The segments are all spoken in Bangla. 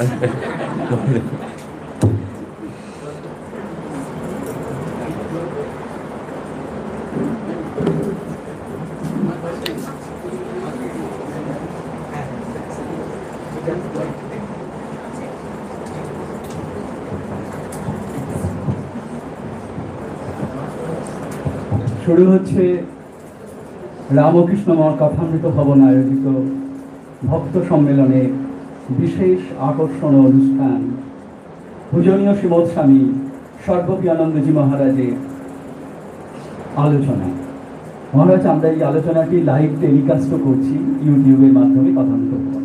শুরু হচ্ছে রামকৃষ্ণ মহাকথামৃত ভবন আয়োজিত ভক্ত সম্মেলনে বিশেষ আকর্ষণ অনুষ্ঠান পূজনীয় শ্রীমৎ স্বামী সর্বজ্ঞানন্দজি মহারাজের আলোচনা। মহারাজ, আমরা এই আলোচনাটি লাইভ টেলিকাস্ট করছি ইউটিউবের মাধ্যমে কথামৃত ভবন।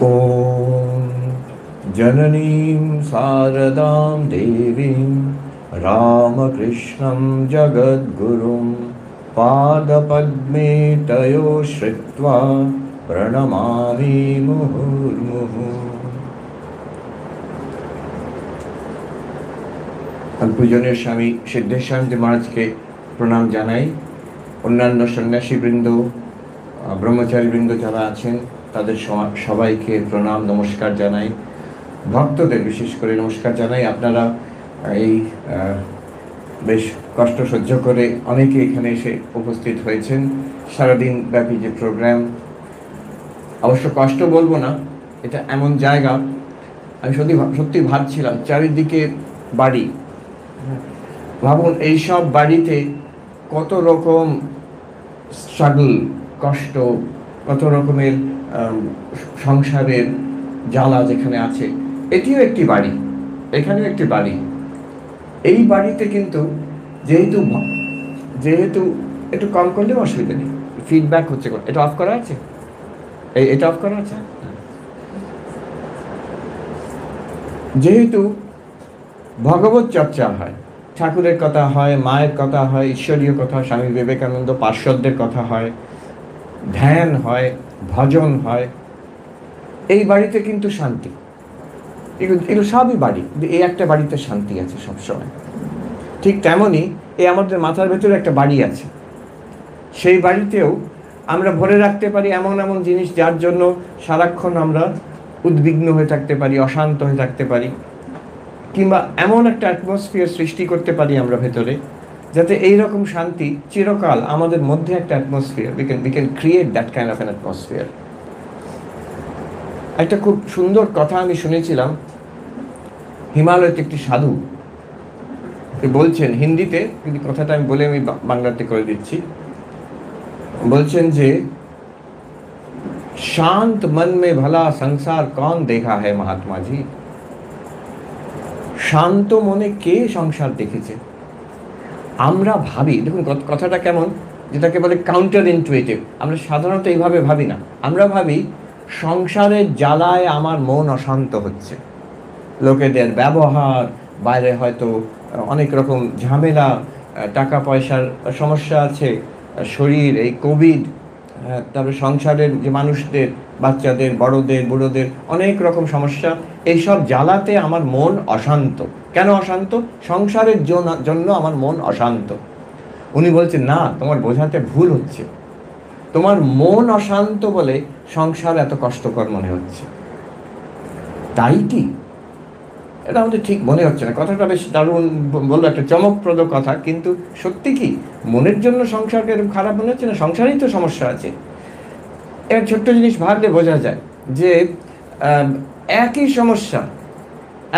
ওম जननीं शारदां देवीं रामकृष्णं जगद्गुरुं पादपद्मे तयो श्रित्वा प्रणमामि मुहुर्मुहुः। पूजनीय स्वामी सिद्धेश्वरानंद महाराज के प्रणाम जानाई। अन्यान्य सन्यासी बृंद ब्रह्मचारी बृंद যারা আছেন তাদের সবাইকে প্রণাম নমস্কার জানাই। ভক্তদের বিশেষ করে নমস্কার জানাই। আপনারা এই বেশ কষ্ট সহ্য করে অনেকে এখানে এসে উপস্থিত হয়েছেন। সারাদিন ব্যাপী যে প্রোগ্রাম, অবশ্য কষ্ট বলবো না, এটা এমন জায়গা, আমি সত্যি ভাবছিলাম চারিদিকে বাড়ি। ভাবুন এইসব বাড়িতে কত রকম স্ট্রাগল, কষ্ট, কত রকমের সংসারের জ্বালা যেখানে আছে। এটিও একটি বাড়ি, এখানেও একটি বাড়ি। এই বাড়িতে কিন্তু যেহেতু একটু কম করলেও অসুবিধা নেই, ফিডব্যাক হচ্ছে। এটা অফ করা আছে, এটা অফ করা আছে। যেহেতু ভগবত চর্চা হয়, ঠাকুরের কথা হয়, মায়ের কথা হয়, ঈশ্বরীয় কথা, স্বামী বিবেকানন্দ পার্শ্বদের কথা হয়, ধ্যান হয়, ভজন হয়, এই বাড়িতে কিন্তু শান্তি। এগুলো সবই বাড়ি, এই একটা বাড়িতে শান্তি আছে সবসময়। ঠিক তেমনই এই আমাদের মাথার ভেতরে একটা বাড়ি আছে, সেই বাড়িতেও আমরা ভরে রাখতে পারি এমন এমন জিনিস যার জন্য সারাক্ষণ আমরা উদ্বিগ্ন হয়ে থাকতে পারি, অশান্ত হয়ে থাকতে পারি, কিংবা এমন একটা অ্যাটমসফিয়ার সৃষ্টি করতে পারি আমরা ভেতরে যাতে এইরকম শান্তি চিরকাল আমাদের মধ্যে একটা atmosphere, we can create that kind of an atmosphere. একটা খুব সুন্দর কথা আমি শুনেছিলাম, হিমালয়তে একটি সাধু বলছেন হিন্দিতে, কিন্তু কথাটা আমি বলে আমি বাংলাতে করে দিচ্ছি। বলছেন যে শান্ত মন মে ভলা সংসার কন দেখা হয় মহাত্মা জি। শান্ত মনে কে সংসার দেখেছে? আমরা ভাবি, দেখুন কথাটা কেমন, যেটাকে বলে কাউন্টার ইনটুইটিভ। আমরা সাধারণত এইভাবে ভাবি না। আমরা ভাবি সংসারের জ্বালায় আমার মন অশান্ত হচ্ছে, লোকেদের ব্যবহার, বাইরে হয়তো অনেক রকম ঝামেলা, টাকা পয়সার সমস্যা আছে, শরীর, এই কোভিড, তারপরে সংসারের যে মানুষদের, বাচ্চাদের, বড়দের, বুড়োদের অনেক রকম সমস্যা, এইসব জ্বালাতে আমার মন অশান্ত। কেন অশান্ত? সংসারের জন্য আমার মন অশান্ত। উনি বলছেন না, তোমার বোঝাতে ভুল হচ্ছে, তোমার মন অশান্ত বলে সংসার এত কষ্টকর মনে হচ্ছে। তাই কি? এটা আমাদের ঠিক মনে হচ্ছে না। কথাটা বেশ দারুণ বললো, একটা চমকপ্রদ কথা, কিন্তু সত্যি কি মনের জন্য সংসারকে এরকম খারাপ মনে হচ্ছে না? সংসারেই তো সমস্যা আছে। এর ছোট্ট জিনিস ভাবলে বোঝা যায় যে একই সমস্যা,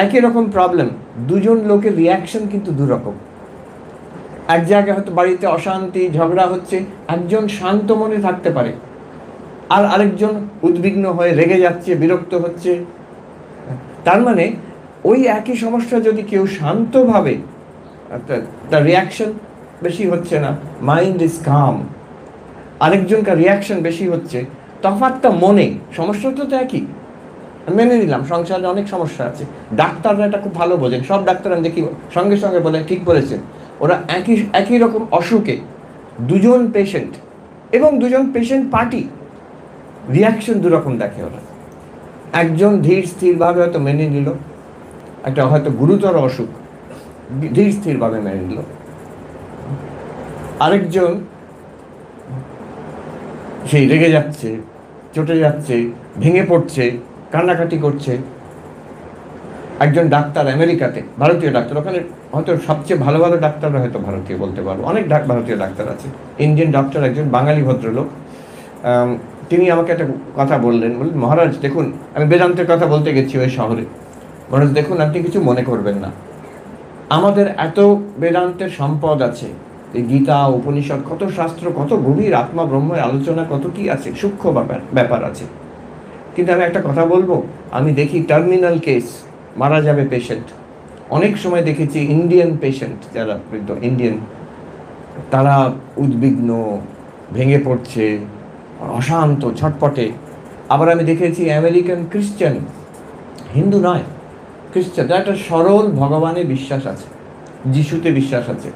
একই রকম প্রবলেম, দুজন লোকের রিয়াকশন কিন্তু দুরকম। এক জায়গায় হয়তো বাড়িতে অশান্তি, ঝগড়া হচ্ছে, একজন শান্ত মনে থাকতে পারে, আর আরেকজন উদ্বিগ্ন হয়ে রেগে যাচ্ছে, বিরক্ত হচ্ছে। তার মানে ওই একই সমস্যা যদি কেউ শান্তভাবে, তার রিয়াকশন বেশি হচ্ছে না, মাইন্ড ইজ কাম, আরেকজনকার রিয়াকশন বেশি হচ্ছে, তফাৎটা মনে। সমস্যাটা তো একই, মেনে নিলাম সংসারে অনেক সমস্যা আছে। ডাক্তাররা এটা খুব ভালো বোঝেন, সব ডাক্তার আমি দেখি সঙ্গে সঙ্গে বলে ঠিক বলেছেন। ওরা একই রকম অসুখে দুজন পেশেন্ট এবং দুজন পেশেন্ট পার্টি, রিয়াকশন দুরকম দেখে ওরা। একজন ধীর স্থিরভাবে হয়তো মেনে নিল, একটা হয়তো গুরুতর অসুখ, ধীর স্থিরভাবে মেনে নিল। আরেকজন সেই রেগে যাচ্ছে, চটে যাচ্ছে, ভেঙে পড়ছে, কান্নাকাটি করছে। একজন ডাক্তার আমেরিকাতে, ভারতীয় ডাক্তার, ওখানে হয়তো সবচেয়ে ভালো ভালো ডাক্তাররা হয়তো ভারতীয় বলতে পারবো, অনেক ভারতীয় ডাক্তার আছে। ইন্ডিয়ান ডক্টর, একজন বাঙালি ভদ্রলোক, তিনি আমাকে একটা কথা বললেন, মহারাজ দেখুন, আমি বেদান্তের কথা বলতে গেছি ওই শহরে। মহারাজ দেখুন, আপনি কিছু মনে করবেন না, আমাদের এত বেদান্তের সম্পদ আছে, এই গীতা, উপনিষদ, কত শাস্ত্র, কত গভীর আত্মা ব্রহ্মের আলোচনা, কত কি আছে, সূক্ষ্ম ব্যাপার আছে। কিন্তু আমি একটা কথা বলবো, আমি দেখি টার্মিনাল কেস, মারা যাবে পেশেন্ট। অনেক সময় দেখেছি ইন্ডিয়ান পেশেন্ট, যারা ইন্ডিয়ান, তারা উদ্বিগ্ন, ভেঙে পড়ছে, অশান্ত, ছটপটে। আবার আমি দেখেছি আমেরিকান ক্রিশ্চান, হিন্দু নয়, খ্রিস্টান, যার একটা সরল ভগবানে বিশ্বাস আছে, যিশুতে বিশ্বাস আছে,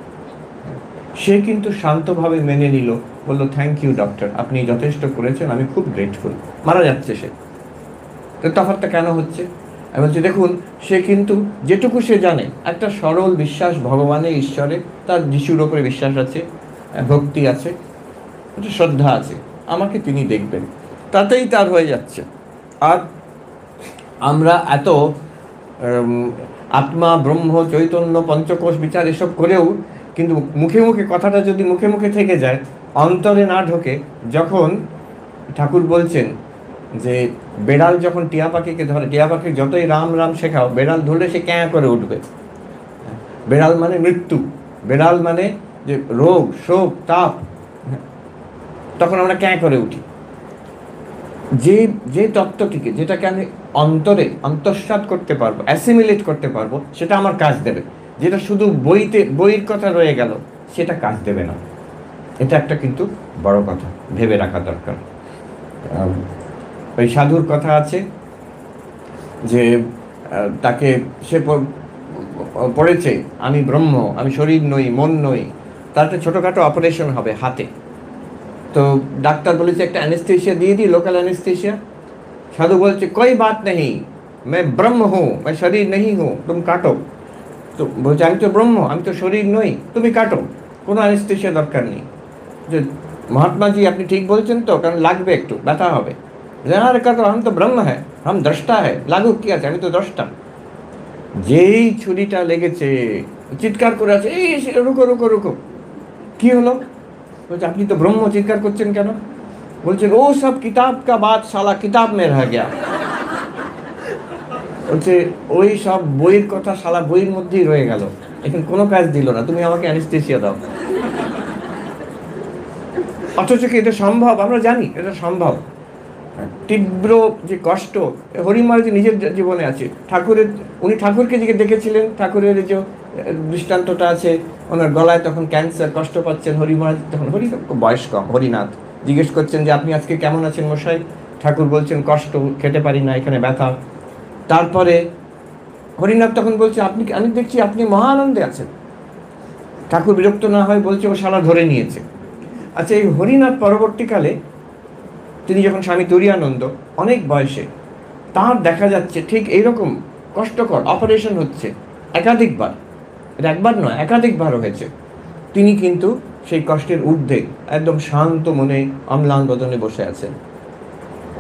সে কিন্তু শান্তভাবে মেনে নিল, বললো থ্যাংক ইউ ডক্টর, আপনি যথেষ্ট করেছেন, আমি খুব গ্রেটফুল। মারা যাচ্ছে সে। তো তফাৎটা কেন হচ্ছে? আমি বলছি দেখুন, সে কিন্তু যেটুকু সে জানে, একটা সরল বিশ্বাস ভগবানে, ঈশ্বরে, তার যিশুর ওপরে বিশ্বাস আছে, ভক্তি আছে, একটা শ্রদ্ধা আছে, আমাকে তিনি দেখবেন, তাতেই তার হয়ে যাচ্ছে। আর আমরা এত আত্মা, ব্রহ্ম, চৈতন্য, পঞ্চকোষ বিচার এসব করেও কিন্তু মুখে মুখে কথাটা যদি মুখে মুখে থেকে যায়, অন্তরে না ঢোকে, যখন ঠাকুর বলছেন যে বেড়াল যখন টিয়া পাখিকে ধরে, টিয়া পাখি যতই রাম রাম শেখাও, বেড়াল ধরলে সে ক্যাঁ করে উঠবে। বেড়াল মানে মৃত্যু, বেড়াল মানে যে রোগ, শোক, তাপ, তখন আমরা ক্যাঁ করে উঠি। যে তত্ত্বটিকে, যেটাকে আমি অন্তরে অন্তঃসাৎ করতে পারবো, অ্যাসিমিলেট করতে পারবো, সেটা আমার কাজ দেবে। যেটা শুধু বইয়ের কথা রয়ে গেল, সেটা কাজ দেবে না। এটা একটা কিন্তু বড় কথা, ভেবে রাখা দরকার। ওই সাধুর কথা আছে যে তাকে সে পড়েছে, আমি ব্রহ্ম, আমি শরীর নই, মন নই। তার একটা ছোটোখাটো অপারেশন হবে হাতে। তো ডাক্তার বলেছে একটা অ্যানেস্থেশিয়া দিয়ে দিই, লোকাল অ্যানেস্থেশিয়া। সাধু বলছে कोई बात नहीं, मैं ब्रह्म हूँ, मैं शरीर नहीं हूँ, तुम काटो। তো বলছে আমি তো ব্রহ্ম, আমি তো শরীর নই, তুমি কাটো, কোনো অ্যানেস্থেশিয়া দরকার নেই। যে মহাত্মাজি আপনি ঠিক বলছেন তো, কারণ লাগবে, একটু ব্যথা হবে। আরে কাটো, আমি তো ব্রহ্ম হ্যাঁ, হাম দ্রষ্টা হ্যাঁ, লাগুক কি আছে, আমি তো দ্রষ্টা। যেই ছুরিটা লেগেছে, চিৎকার করে আছে, এই রুকো রুকো রুকো, কি হলো? বলছে আপনি তো ব্রহ্ম, চিৎকার করছেন কেন? বলছে ও সব কিতাব কা বাত শালা কিতাব মে রহ গয়া। বলছে ওই সব বইয়ের কথা শালা বইয়ের মধ্যেই রয়ে গেল, এখন কোনো কাজ দিল না, তুমি আমাকে অ্যানেস্থেশিয়া দাও। অথচ কি এটা সম্ভব? আমরা জানি এটা সম্ভব। তীব্র যে কষ্ট হরিমহারাজ নিজের জীবনে আছে। উনি ঠাকুরকে যে দেখেছিলেন, ঠাকুরের যে দৃষ্টান্তটা আছে, ওনার গলায় তখন ক্যান্সার, কষ্ট পাচ্ছেন হরিমহারাজ, তখন বয়স কম, হরিনাথ জিজ্ঞেস করছেন যে আপনি আজকে কেমন আছেন মশাই? ঠাকুর বলছেন কষ্ট, খেতে পারি না, এখানে ব্যথা। তারপরে হরিনাথ তখন বলছে আমি দেখছি আপনি মহা আনন্দে আছেন। ঠাকুর বিরক্ত না হয় বলছে ও শালা ধরে নিয়েছে। আচ্ছা, এই হরিনাথ পরবর্তীকালে তিনি যখন স্বামী তুরীয়ানন্দ অনেক বয়সে, তার দেখা যাচ্ছে ঠিক এইরকম কষ্টকর অপারেশন হচ্ছে একাধিকবার, এটা একবার নয় একাধিকবার হয়েছে। তিনি কিন্তু সেই কষ্টের ঊর্ধ্বে একদম শান্ত মনে অম্লান বদনে বসে আছেন।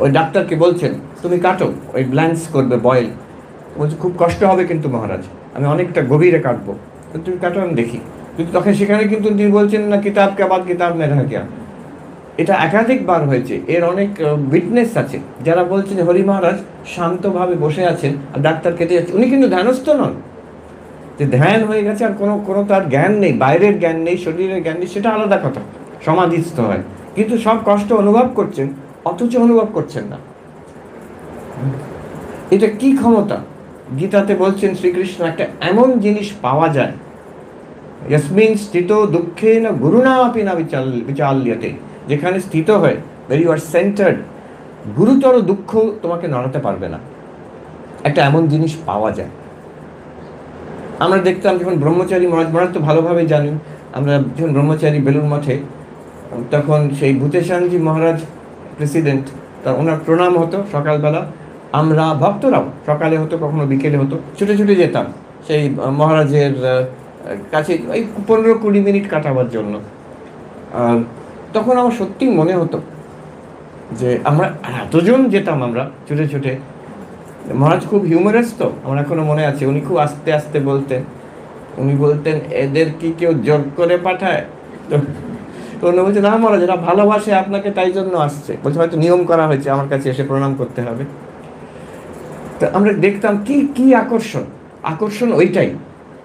ওই ডাক্তারকে বলছেন তুমি কাটো, ওই ব্ল্যান্স করবে, বয়েল। বলছে খুব কষ্ট হবে কিন্তু মহারাজ, আমি অনেকটা গভীরে কাটবো, তুমি কাটো, আমি দেখি। কিন্তু তখন সেখানে কিন্তু তিনি বলছেন না কিতাব কে বাদ কিতাব মে রহ গয়া। এটা একাধিকবার হয়েছে, এর অনেক উইটনেস আছে যারা বলছেন যে হরি মহারাজ শান্তভাবে বসে আছেন আর ডাক্তার কেটে যাচ্ছে। উনি কিন্তু ধ্যানস্থ নন, যে ধ্যান হয়ে গেছে আর কোনো তার জ্ঞান নেই, বাইরের জ্ঞান নেই, শরীরের জ্ঞান নেই, সেটা আলাদা কথা, সমাধিস্থ হয়। কিন্তু সব কষ্ট অনুভব করছেন, অথচ অনুভব করছেন না। এটা কি ক্ষমতা? গীতাতে বলছেন শ্রীকৃষ্ণ একটা এমন জিনিস পাওয়া যায়, ইয়াসমিন স্থিত দুঃখে না গুরুণা আপি না বিচাল্যতে, যেখানে স্থিত হয়, where you are centered, গুরুতর দুঃখ তোমাকে নড়াতে পারবে না। একটা এমন জিনিস পাওয়া যায়। আমরা দেখতাম যখন ব্রহ্মচারী মহারাজ তো ভালোভাবে জানেন, আমরা যখন ব্রহ্মচারী বেলুর মঠে, তখন সেই ভূতেশানজি মহারাজ প্রেসিডেন্ট, তা ওনার প্রণাম হতো সকালবেলা। আমরা ভক্তরাও সকালে হতো, কখনো বিকেলে হতো, ছুটে ছুটে যেতাম সেই মহারাজের কাছে, ওই 15-20 মিনিট কাটাবার জন্য। তখন আমার সত্যি মনে হতো যে আমরা এতজন যেতাম, আমরা ছুটে ছুটে। মহারাজ খুব হিউমারাস, তো আমার এখনো মনে আছে, উনি খুব আস্তে আস্তে বলতেন। উনি বলতেন, এদের কি কেউ জোর করে পাঠায়? তো তো উনি বলছে, না মহারাজ, এরা ভালোবাসে আপনাকে, তাই জন্য আসছে। বলছে, হয়তো নিয়ম করা হয়েছে, আমার কাছে এসে প্রণাম করতে হবে। তো আমরা দেখতাম কি কি আকর্ষণ, আকর্ষণ ওইটাই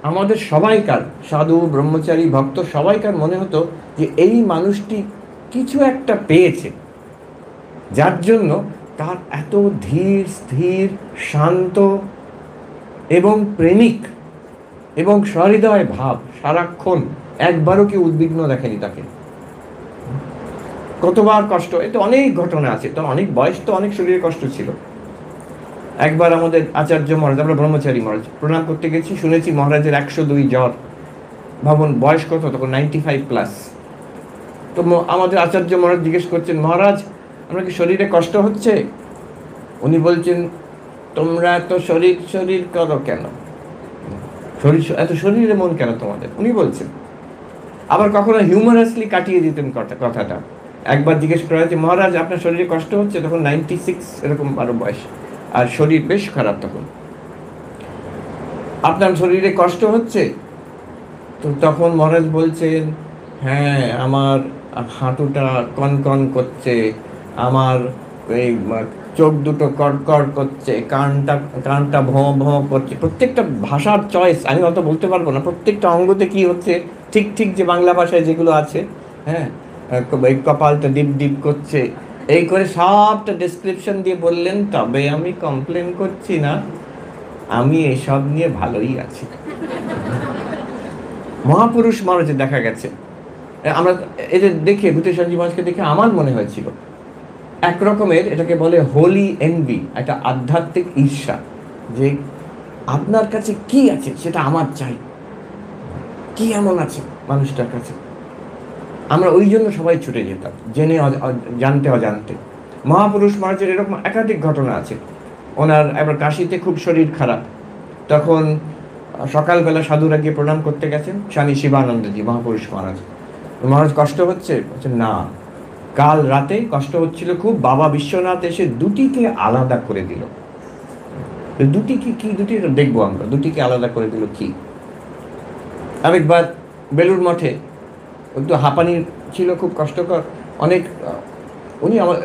আমাদের সবাইকার, সাধু ব্রহ্মচারী ভক্ত সবাইকার মনে হতো যে এই মানুষটি কিছু একটা পেয়েছে, যার জন্য তার এত ধীর স্থির শান্ত এবং প্রেমিক এবং সহৃদয় ভাব, সারাক্ষণ একবারও কেউ উদ্বিগ্ন দেখেনি তাকে। কতবার কষ্ট, এতে অনেক ঘটনা আছে, তো অনেক বয়স, তো অনেক শরীরে কষ্ট ছিল। একবার আমাদের আচার্য মহারাজ, আমরা ব্রহ্মচারী মহারাজ প্রণাম করতে গেছি, শুনেছি মহারাজের 102 জ্বর। ভাবুন বয়স কত তখন, 95+। তো আমাদের আচার্য মহারাজ জিজ্ঞেস করছেন, মহারাজ আপনার কি শরীরে কষ্ট হচ্ছে? উনি বলছেন, তোমরা এত শরীর শরীর করো কেন, শরীর এত শরীরে মন কেন তোমাদের? উনি বলছেন। আবার কখনো হিউমারাসলি কাটিয়ে দিতেন কথাটা। একবার জিজ্ঞেস করা হয়েছে, মহারাজ আপনার শরীরে কষ্ট হচ্ছে? তখন 96 এরকম আরো বয়স, আর শরীর বেশ খারাপ তখন। আপনার শরীরে কষ্ট হচ্ছে? তো তখন মহারাজ বলছেন, হ্যাঁ আমার হাঁটুটা কনকন করছে, আমার এই চোখ দুটো কড়কড় করছে, কানটা ভোঁ ভোঁ করছে। প্রত্যেকটা ভাষার চয়েস আমি অত বলতে পারবো না, প্রত্যেকটা অঙ্গতে কি হচ্ছে ঠিক ঠিক যে বাংলা ভাষায় যেগুলো আছে, হ্যাঁ, এই কপালটা ডিপ ডিপ করছে, এই করে সবটা ডেসক্রিপশন দিয়ে বললেন। তবে আমি কমপ্লেন করছি না, আমি এসব নিয়ে ভালোই আছি। মহাপুরুষ মহারাজের দেখা গেছে, আমরা এই যে দেখে ভূতের সঞ্জীব মহারাজকে দেখে আমার মনে হয়েছিল এক রকমের, এটাকে বলে হোলি এনভি, একটা আধ্যাত্মিক ঈর্ষা, যে আপনার কাছে কি আছে সেটা আমার চাই, কি এমন আছে মানুষটার কাছে। আমরা ওই জন্য সবাই ছুটে যেতাম, জেনে জানতে অজান্তে। মহাপুরুষ মহারাজের এরকম একাধিক ঘটনা আছে। ওনার একবার কাশিতে খুব শরীর খারাপ, তখন সকালবেলা সাধুরা গিয়ে প্রণাম করতে গেছেন, স্বামী শিবানন্দজি মহাপুরুষ মহারাজ। মহারাজ কষ্ট হচ্ছে? বলছেন না, কাল রাতে কষ্ট হচ্ছিল খুব, বাবা বিশ্বনাথ এসে দুটিকে আলাদা করে দিল। দুটি কি দুটি দেখবো আমরা, দুটিকে আলাদা করে দিল কি। আরেকবার বেলুর মঠে একটু হাঁপানি ছিল, খুব কষ্টকর, অনেক। উনি আমার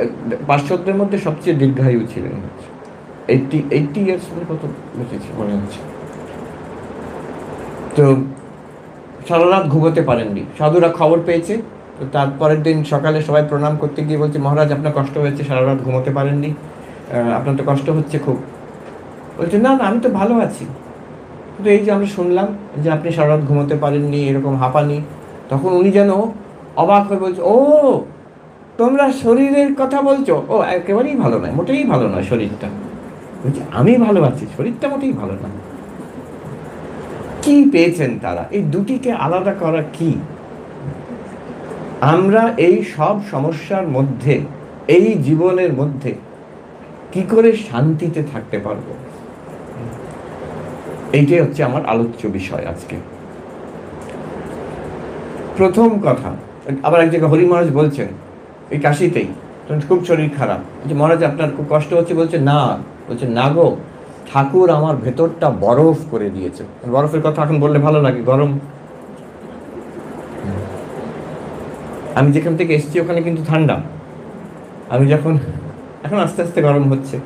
পার্শ্বদের মধ্যে সবচেয়ে দীর্ঘায়ু ছিলেন, 80 ইয়ার্স কত বেঁচেছে মনে হচ্ছে। তো সারা রাত ঘুমোতে পারেননি, সাধুরা খবর পেয়েছে। তো তারপরের দিন সকালে সবাই প্রণাম করতে গিয়ে বলছে, মহারাজ আপনার কষ্ট হয়েছে, সারা রাত ঘুমোতে পারেননি, আপনার তো কষ্ট হচ্ছে খুব। বলছে, না না আমি তো ভালো আছি, কিন্তু এই যে আমরা শুনলাম যে আপনি সারা রাত ঘুমোতে পারেননি, এরকম হাঁপানি। তখন উনি যেন অবাক হয়ে বলছে, ও তোমরা শরীরের কথা বলছো? ও একেবারেই ভালো নয়, মোটেই ভালো নয় শরীরটা। বলছে, আমি ভালো আছি, শরীরটা মোটেই ভালো না। কি পেয়েছেন তারা? এই দুটিকে আলাদা করা কি? আমরা এই সব সমস্যার মধ্যে, এই জীবনের মধ্যে কি করে শান্তিতে থাকতে পারবো, এইটাই হচ্ছে আমার আলোচ্য বিষয় আজকে। প্রথম কথা, আবার এক জায়গায় হরি মহারাজ বলছেন, এই কাশিতেই খুব শরীর খারাপ, যে মহারাজ আপনার খুব কষ্ট হচ্ছে? বলছে না। বলছে, না গো, ঠাকুর আমার ভেতরটা বরফ করে দিয়েছে। বরফের কথা এখন বললে ভালো লাগে, গরম। আমি যেখান থেকে এসেছি ওখানে কিন্তু ঠান্ডা। আমি যখন, এখন আস্তে আস্তে গরম হচ্ছে,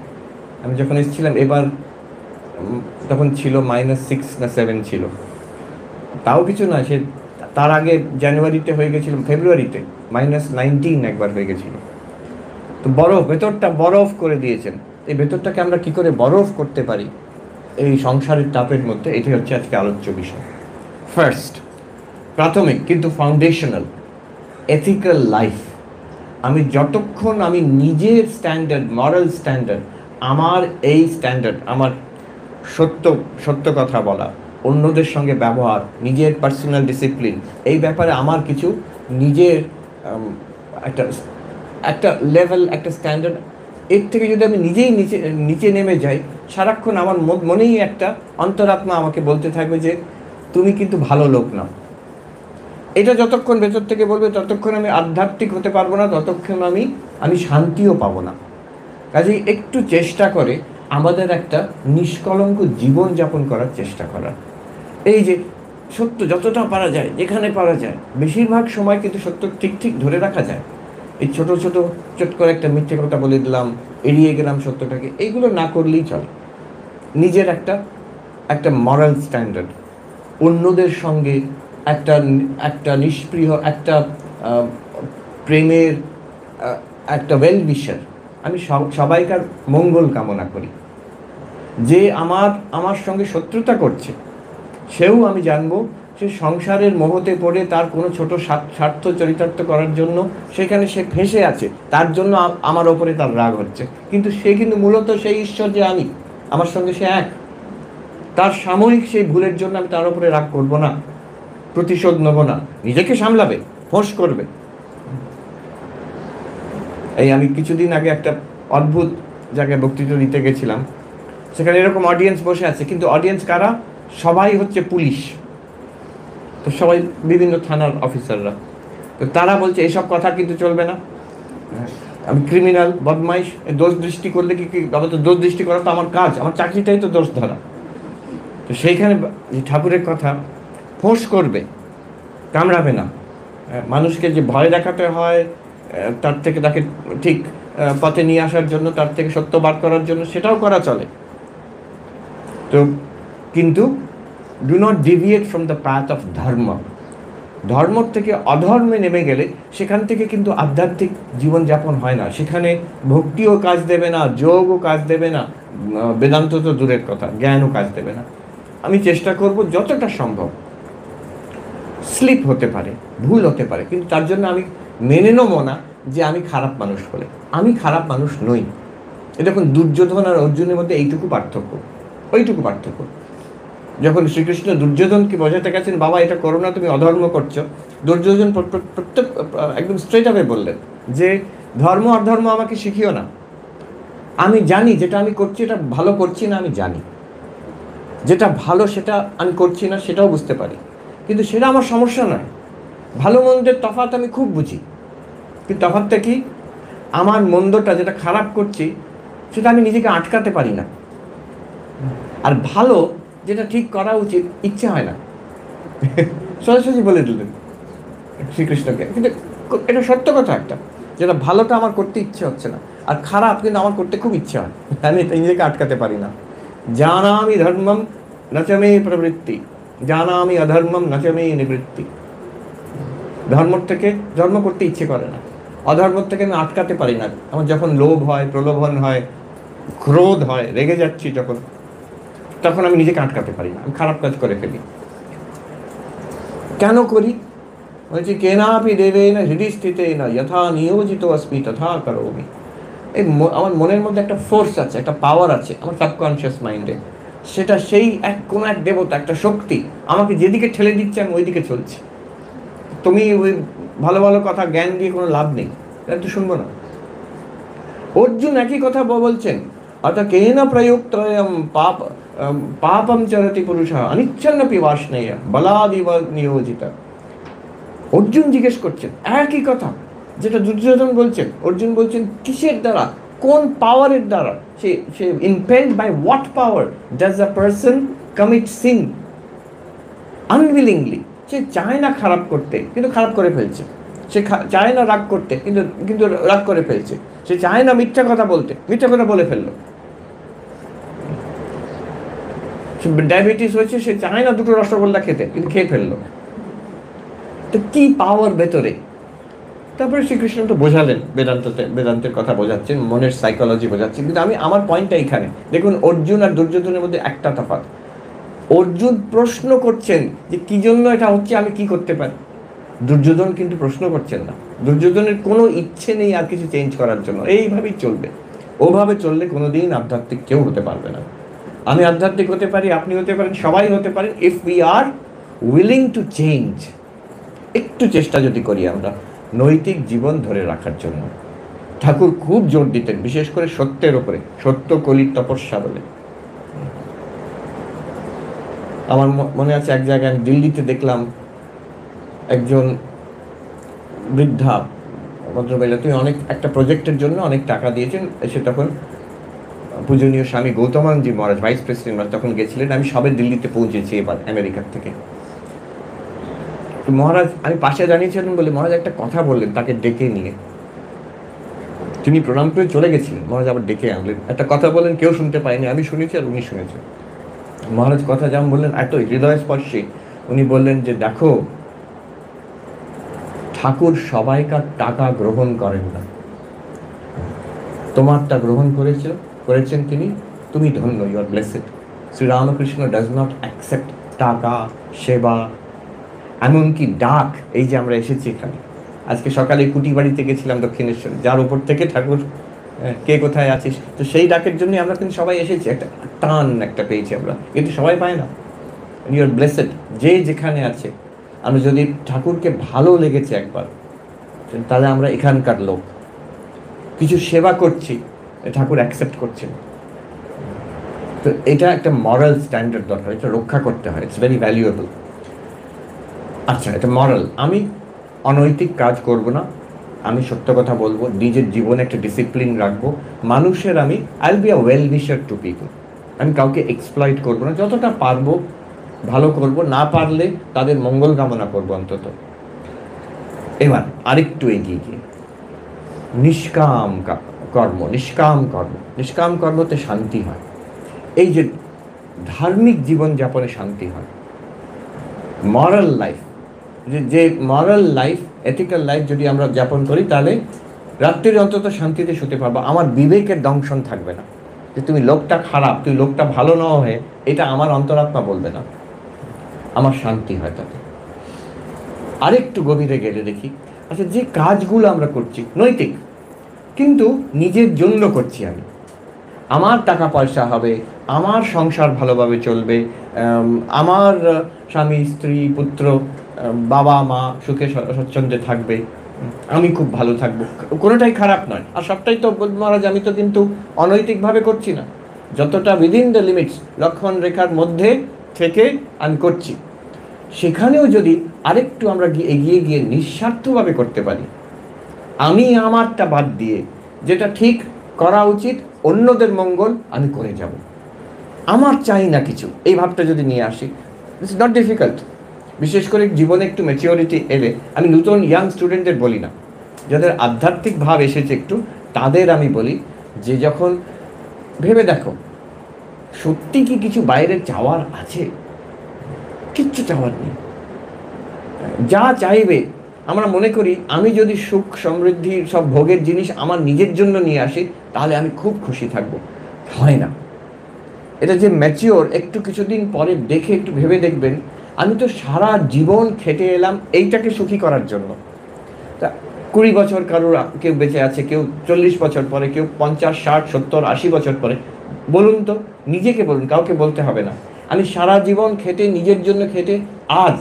আমি যখন এসেছিলাম এবার তখন ছিল -6 না 7 ছিল, তাও কিছু না। সে তার আগে জানুয়ারিতে হয়ে গেছিল, ফেব্রুয়ারিতে -19 একবার হয়ে গেছিল। তো বরফ, ভেতরটা বরফ করে দিয়েছেন। এই ভেতরটাকে আমরা কি করে বরফ করতে পারি এই সংসারের তাপের মধ্যে, এটাই হচ্ছে আজকে আলোচ্য বিষয়। ফার্স্ট, প্রাথমিক কিন্তু ফাউন্ডেশনাল, এথিক্যাল লাইফ। আমি যতক্ষণ আমি নিজের স্ট্যান্ডার্ড, মরাল স্ট্যান্ডার্ড, আমার এই স্ট্যান্ডার্ড, আমার সত্য কথা বলা, অন্যদের সঙ্গে ব্যবহার, নিজের পার্সোনাল ডিসিপ্লিন, এই ব্যাপারে আমার কিছু নিজের একটা লেভেল, একটা স্ট্যান্ডার্ড, এর থেকে যদি আমি নিজেই নিচে নেমে যাই, সারাক্ষণ আমার মনেই একটা অন্তরাত্মা আমাকে বলতে থাকবে যে তুমি কিন্তু ভালো লোক না। এটা যতক্ষণ ভেতর থেকে বলবে ততক্ষণ আমি আধ্যাত্মিক হতে পারবো না, ততক্ষণ আমি শান্তিও পাবো না। কাজেই একটু চেষ্টা করে আমাদের একটা নিষ্কলঙ্ক জীবন যাপন করার চেষ্টা করা। এই যে সত্য যতটা পারা যায়, যেখানে পারা যায়, বেশিরভাগ সময় কিন্তু সত্য ঠিক ঠিক ধরে রাখা যায়। এই ছোট ছোট চট করে একটা মিথ্যে কথা বলে দিলাম, এড়িয়ে গেলাম সত্যটাকে, এইগুলো না করলেই চলে। নিজের একটা মরাল স্ট্যান্ডার্ড, অন্যদের সঙ্গে একটা নিষ্প্রিয় একটা প্রেমের একটা ওয়েল উইশার। আমি সবাইকার মঙ্গল কামনা করি। যে আমার সঙ্গে শত্রুতা করছে সেও আমি জানবো সে সংসারের মোহতে পড়ে তার কোনো ছোট স্বার্থ চরিতার্থ করার জন্য সেখানে সে ফেঁসে আছে, তার জন্য আমার ওপরে তার রাগ হচ্ছে, কিন্তু সে কিন্তু মূলত সেই ঈশ্বর যে আমি, আমার সঙ্গে সে এক। তার সাময়িক সেই ভুলের জন্য আমি তার উপরে রাগ করব না, প্রতিশোধ নেব না, নিজেকে সামলাবে, ফোঁস করবে। এই আমি কিছুদিন আগে একটা অদ্ভুত জায়গায় বক্তৃতা দিতে গেছিলাম, সেখানে এরকম অডিয়েন্স বসে আছে, কিন্তু অডিয়েন্স কারা? সবাই হচ্ছে পুলিশ, তো সবাই বিভিন্ন থানার অফিসাররা। তো তারা বলছে এসব কথা কিন্তু চলবে না, আমি ক্রিমিনাল, বদমাইশ, দোষ দৃষ্টি করলে কি বাবা, তো দোষ দৃষ্টি করা তো আমার কাজ, আমার চাকরিটাই তো দোষ ধরা। তো সেইখানে ঠাকুরের কথা ফোঁস করবে, কামড়াবে না। মানুষকে যে ভয় দেখাতে হয় তার থেকে, তাকে ঠিক পথে নিয়ে আসার জন্য, তার থেকে সত্য বার করার জন্য, সেটাও করা চলে। তো কিন্তু do not deviate from the path of ধর্ম। ধর্ম থেকে অধর্মে নেমে গেলে সেখান থেকে কিন্তু আধ্যাত্মিক জীবনযাপন হয় না, সেখানে ভক্তিও কাজ দেবে না, যোগও কাজ দেবে না, বেদান্ত তো দূরের কথা, জ্ঞানও কাজ দেবে না। আমি চেষ্টা করব যতটা সম্ভব, স্লিপ হতে পারে, ভুল হতে পারে, কিন্তু তার জন্য আমি মেনে নেবো না যে আমি খারাপ মানুষ বলে। আমি খারাপ মানুষ নই। এ দেখুন, দুর্যোধন আর অর্জুনের মধ্যে ওইটুকু পার্থক্য। যখন শ্রীকৃষ্ণ দুর্যোধনকে বোঝাতে গেছেন, বাবা এটা করো না, তুমি অধর্ম করছো, দুর্যোধন প্রত্যেক একদম স্ট্রেট আওয়ে বললেন যে ধর্ম অধর্ম আমাকে শিখিও না, আমি জানি যেটা আমি করছি এটা ভালো করছি না, আমি জানি যেটা ভালো সেটা আমি করছি না, সেটাও বুঝতে পারি, কিন্তু সেটা আমার সমস্যা নয়। ভালো মন্দের তফাৎ আমি খুব বুঝি, কিন্তু তফাৎটা কি? আমার মন্দটা যেটা খারাপ করছি সেটা আমি নিজেকে আটকাতে পারি না, আর ভালো যেটা ঠিক করা উচিত ইচ্ছে হয় না। সরাসরি বলে দিলেন শ্রীকৃষ্ণকে, কিন্তু এটা সত্য কথা একটা, যেটা ভালোটা আমার করতে ইচ্ছে হচ্ছে না, আর খারাপ কিন্তু আমার করতে খুব ইচ্ছে হয়, আমি নিজেকে আটকাতে পারি না। জানামি ধর্মম নচমে প্রবৃত্তি, জানামি অধর্মম নচমে নিবৃত্তি। ধর্ম করতে ইচ্ছে করে না, অধর্ম থেকে আমি আটকাতে পারি না। আমার যখন লোভ হয়, প্রলোভন হয়, ক্রোধ হয়, রেগে যাচ্ছি যখন, তখন আমি নিজেকে আটকাতে পারি না, আমি খারাপ কাজ করে ফেলি। কেন করি? বলছি কেনাপি দেবেন হৃদয় স্থিতেন যথা নিয়োজিত অস্মি তথা করোমি। এই আমার মনের মধ্যে একটা ফোর্স আছে, একটা পাওয়ার আছে আমার সাবকনশিয়াস মাইন্ডে, সেটা সেই কোনো এক দেবতা, একটা শক্তি আমাকে যেদিকে ঠেলে দিচ্ছে আমি ওই দিকে চলছি। তুমি ওই ভালো ভালো কথা জ্ঞান দিয়ে কোনো লাভ নেই, এটা তো শুনবো না। অর্জুন একই কথা বলছেন, অর্থাৎ কেন প্রযুক্ত পাপম চরতি পুরুষ অনিচ্ছন্নপি বাসনেয় বলাদিব নিয়োজিত। অর্জুন জিজ্ঞেস করছেন একই কথা যেটা দুর্যোধন বলছেন। অর্জুন বলছেন কিসের দ্বারা, কোন পাওয়ারের দ্বারা, সে impelled by what power does a person commit sin unwillingly. সে চায় না খারাপ করতে, কিন্তু খারাপ করে ফেলছে। সে চায় না রাগ করতে, কিন্তু রাগ করে ফেলছে। সে চায় না মিথ্যা কথা বলতে, মিথ্যা কথা বলে ফেললো। ডায়াবেটিস হয়েছে, সে চায় না দুটো রসগোল্লা খেতে, কিন্তু খেয়ে ফেললো। তো কি পাওয়ার ভেতরে? তারপরে শ্রীকৃষ্ণ তো বোঝালেন, বেদান্তের কথা বোঝাচ্ছেন, মনের সাইকোলজি বোঝাচ্ছেন। কিন্তু আমার পয়েন্টটা এখানে দেখুন, অর্জুন আর দুর্যোধনের মধ্যে একটা তফাৎ। অর্জুন প্রশ্ন করছেন যে কি জন্য এটা হচ্ছে, আমি কি করতে পারি। দুর্যোধন কিন্তু প্রশ্ন করছেন না, দুর্যোধনের কোনো ইচ্ছে নেই আর কিছু চেঞ্জ করার জন্য, এইভাবেই চলবে। ওভাবে চললে কোনোদিন আধ্যাত্মিক কেউ হতে পারবে না। আমি আধ্যাত্মিক হতে পারি, আপনি হতে পারেন, সবাই হতে পারেন, if we are willing to change. একটু চেষ্টা যদি করি আমরা নৈতিক জীবন ধরে রাখার জন্য। ঠাকুর খুব জোর দিতেন বিশেষ করে সত্যের ওপরে, সত্য কলির তপস্যা বলে। আমার মনে আছে এক জায়গায় আমি দিল্লিতে দেখলাম একজন বৃদ্ধা ভদ্রমহিলা, তিনি অনেক একটা প্রজেক্টের জন্য অনেক টাকা দিয়েছেন। এসে তখন পূজনীয় স্বামী গৌতমানন্দজি মহারাজ, ভাইস প্রেসিডেন্ট মহারাজ তখন গেছিলেন। আমি সবে দিল্লিতে পৌঁছেছি এবার আমেরিকার থেকে। তো মহারাজ, আমি পাশে দাঁড়িয়েছিলাম বলে মহারাজ একটা কথা বললেন তাকে ডেকে নিয়ে। তিনি প্রণাম করে চলে গেছিলেন, মহারাজ আবার ডেকে আনলেন, একটা কথা বললেন, কেউ শুনতে পায়নি, আমি শুনেছি আর উনি শুনেছেন। মহারাজ কথা যেমন বললেন এত হৃদয়স্পর্শী। উনি বললেন যে দেখো, ঠাকুর সবাইকার টাকা গ্রহণ করেন না, তোমারটা গ্রহণ করেছেন তিনি, তুমি ধন্য, you are blessed. Sri Ramakrishna does not accept টাকা, সেবা, এমনকি ডাক। এই যে আমরা এসেছি এখানে, আজকে সকালে কুটিবাড়িতে গেছিলাম দক্ষিণেশ্বর, যার উপর থেকে ঠাকুর কে কোথায় আছিস, তো সেই ডাকের জন্য আমরা কিন্তু সবাই এসেছি। একটা টান একটা পেয়েছি আমরা, কিন্তু সবাই পায় না। ইউ আর ব্লেসেড, যে যেখানে আছে। আমরা যদি ঠাকুরকে ভালো লেগেছে একবার, তাহলে আমরা এখানকার লোক, কিছু সেবা করছি, ঠাকুর অ্যাকসেপ্ট করছেন। তো এটা একটা মরাল স্ট্যান্ডার্ড দরকার, এটা রক্ষা করতে হয়, ইটস ভেরি ভ্যালুয়েবল। আচ্ছা, এটা মরাল। আমি অনৈতিক কাজ করব না, আমি সত্য কথা বলবো, নিজের জীবনে একটা ডিসিপ্লিন রাখবো, মানুষের আমি I'll be a well wisher to people. আমি কাউকে এক্সপ্লয়েট করবো না, যতটা পারবো ভালো করব, না পারলে তাদের মঙ্গল কামনা করবো অন্তত। এবার আরেকটু এগিয়ে গিয়ে নিষ্কাম কর্ম, নিষ্কাম কর্মতে শান্তি হয়। এই যে ধার্মিক জীবনযাপনে শান্তি হয়, মরাল লাইফ, যে মরাল লাইফ, এথিক্যাল লাইফ যদি আমরা যাপন করি, তাহলে রাত্রির অন্তত শান্তিতে শুতে পারবো। আমার বিবেকের দংশন থাকবে না যে তুমি লোকটা খারাপ, তুই লোকটা ভালো না হয়ে, এটা আমার অন্তরাত্মা বলবে না, আমার শান্তি হয় তাতে। আরেকটু গভীরে গেলে দেখি, আচ্ছা যে কাজগুলো আমরা করছি নৈতিক, কিন্তু নিজের জন্য করছি, আমি আমার টাকা পয়সা হবে, আমার সংসার ভালোভাবে চলবে, আমার স্বামী স্ত্রী পুত্র বাবা মা সুখে স্বচ্ছন্দে থাকবে, আমি খুব ভালো থাকবো, কোনোটাই খারাপ নয়। আর সবটাই তো মহারাজ আমি তো কিন্তু অনৈতিকভাবে করছি না, যতটা উইদিন দ্য লিমিটস, লক্ষণ রেখার মধ্যে থেকে আমি করছি, সেখানেও যদি আরেকটু আমরা এগিয়ে গিয়ে নিঃস্বার্থভাবে করতে পারি, আমি আমারটা বাদ দিয়ে যেটা ঠিক করা উচিত, অন্যদের মঙ্গল আমি করে যাব, আমার চাই না কিছু, এই ভাবটা যদি নিয়ে আসি, ইটস নট ডিফিকাল্ট। বিশেষ করে জীবনে একটু ম্যাচিওরিটি এলে, আমি নতুন ইয়াং স্টুডেন্টদের বলি না, যাদের আধ্যাত্মিক ভাব এসেছে একটু, তাদের আমি বলি যে যখন ভেবে দেখো সত্যি কি কিছু বাইরে চাওয়ার আছে? কিচ্ছু চাওয়ার নেই। যা চাইবে, আমরা মনে করি আমি যদি সুখ সমৃদ্ধি সব ভোগের জিনিস আমার নিজের জন্য নিয়ে আসি, তাহলে আমি খুব খুশি থাকবো। হয় না। এটা যে ম্যাচিওর, একটু কিছুদিন পরে দেখে একটু ভেবে দেখবেন, আমি তো সারা জীবন খেটে এলাম এইটাকে সুখী করার জন্য। তা 20 বছর কারোর কেউ বেঁচে আছে, কেউ 40 বছর পরে, কেউ 50, 60, 70, 80 বছর পরে। বলুন তো, নিজেকে বলুন, কাউকে বলতে হবে না। আমি সারা জীবন খেটে, নিজের জন্য খেটে, আজ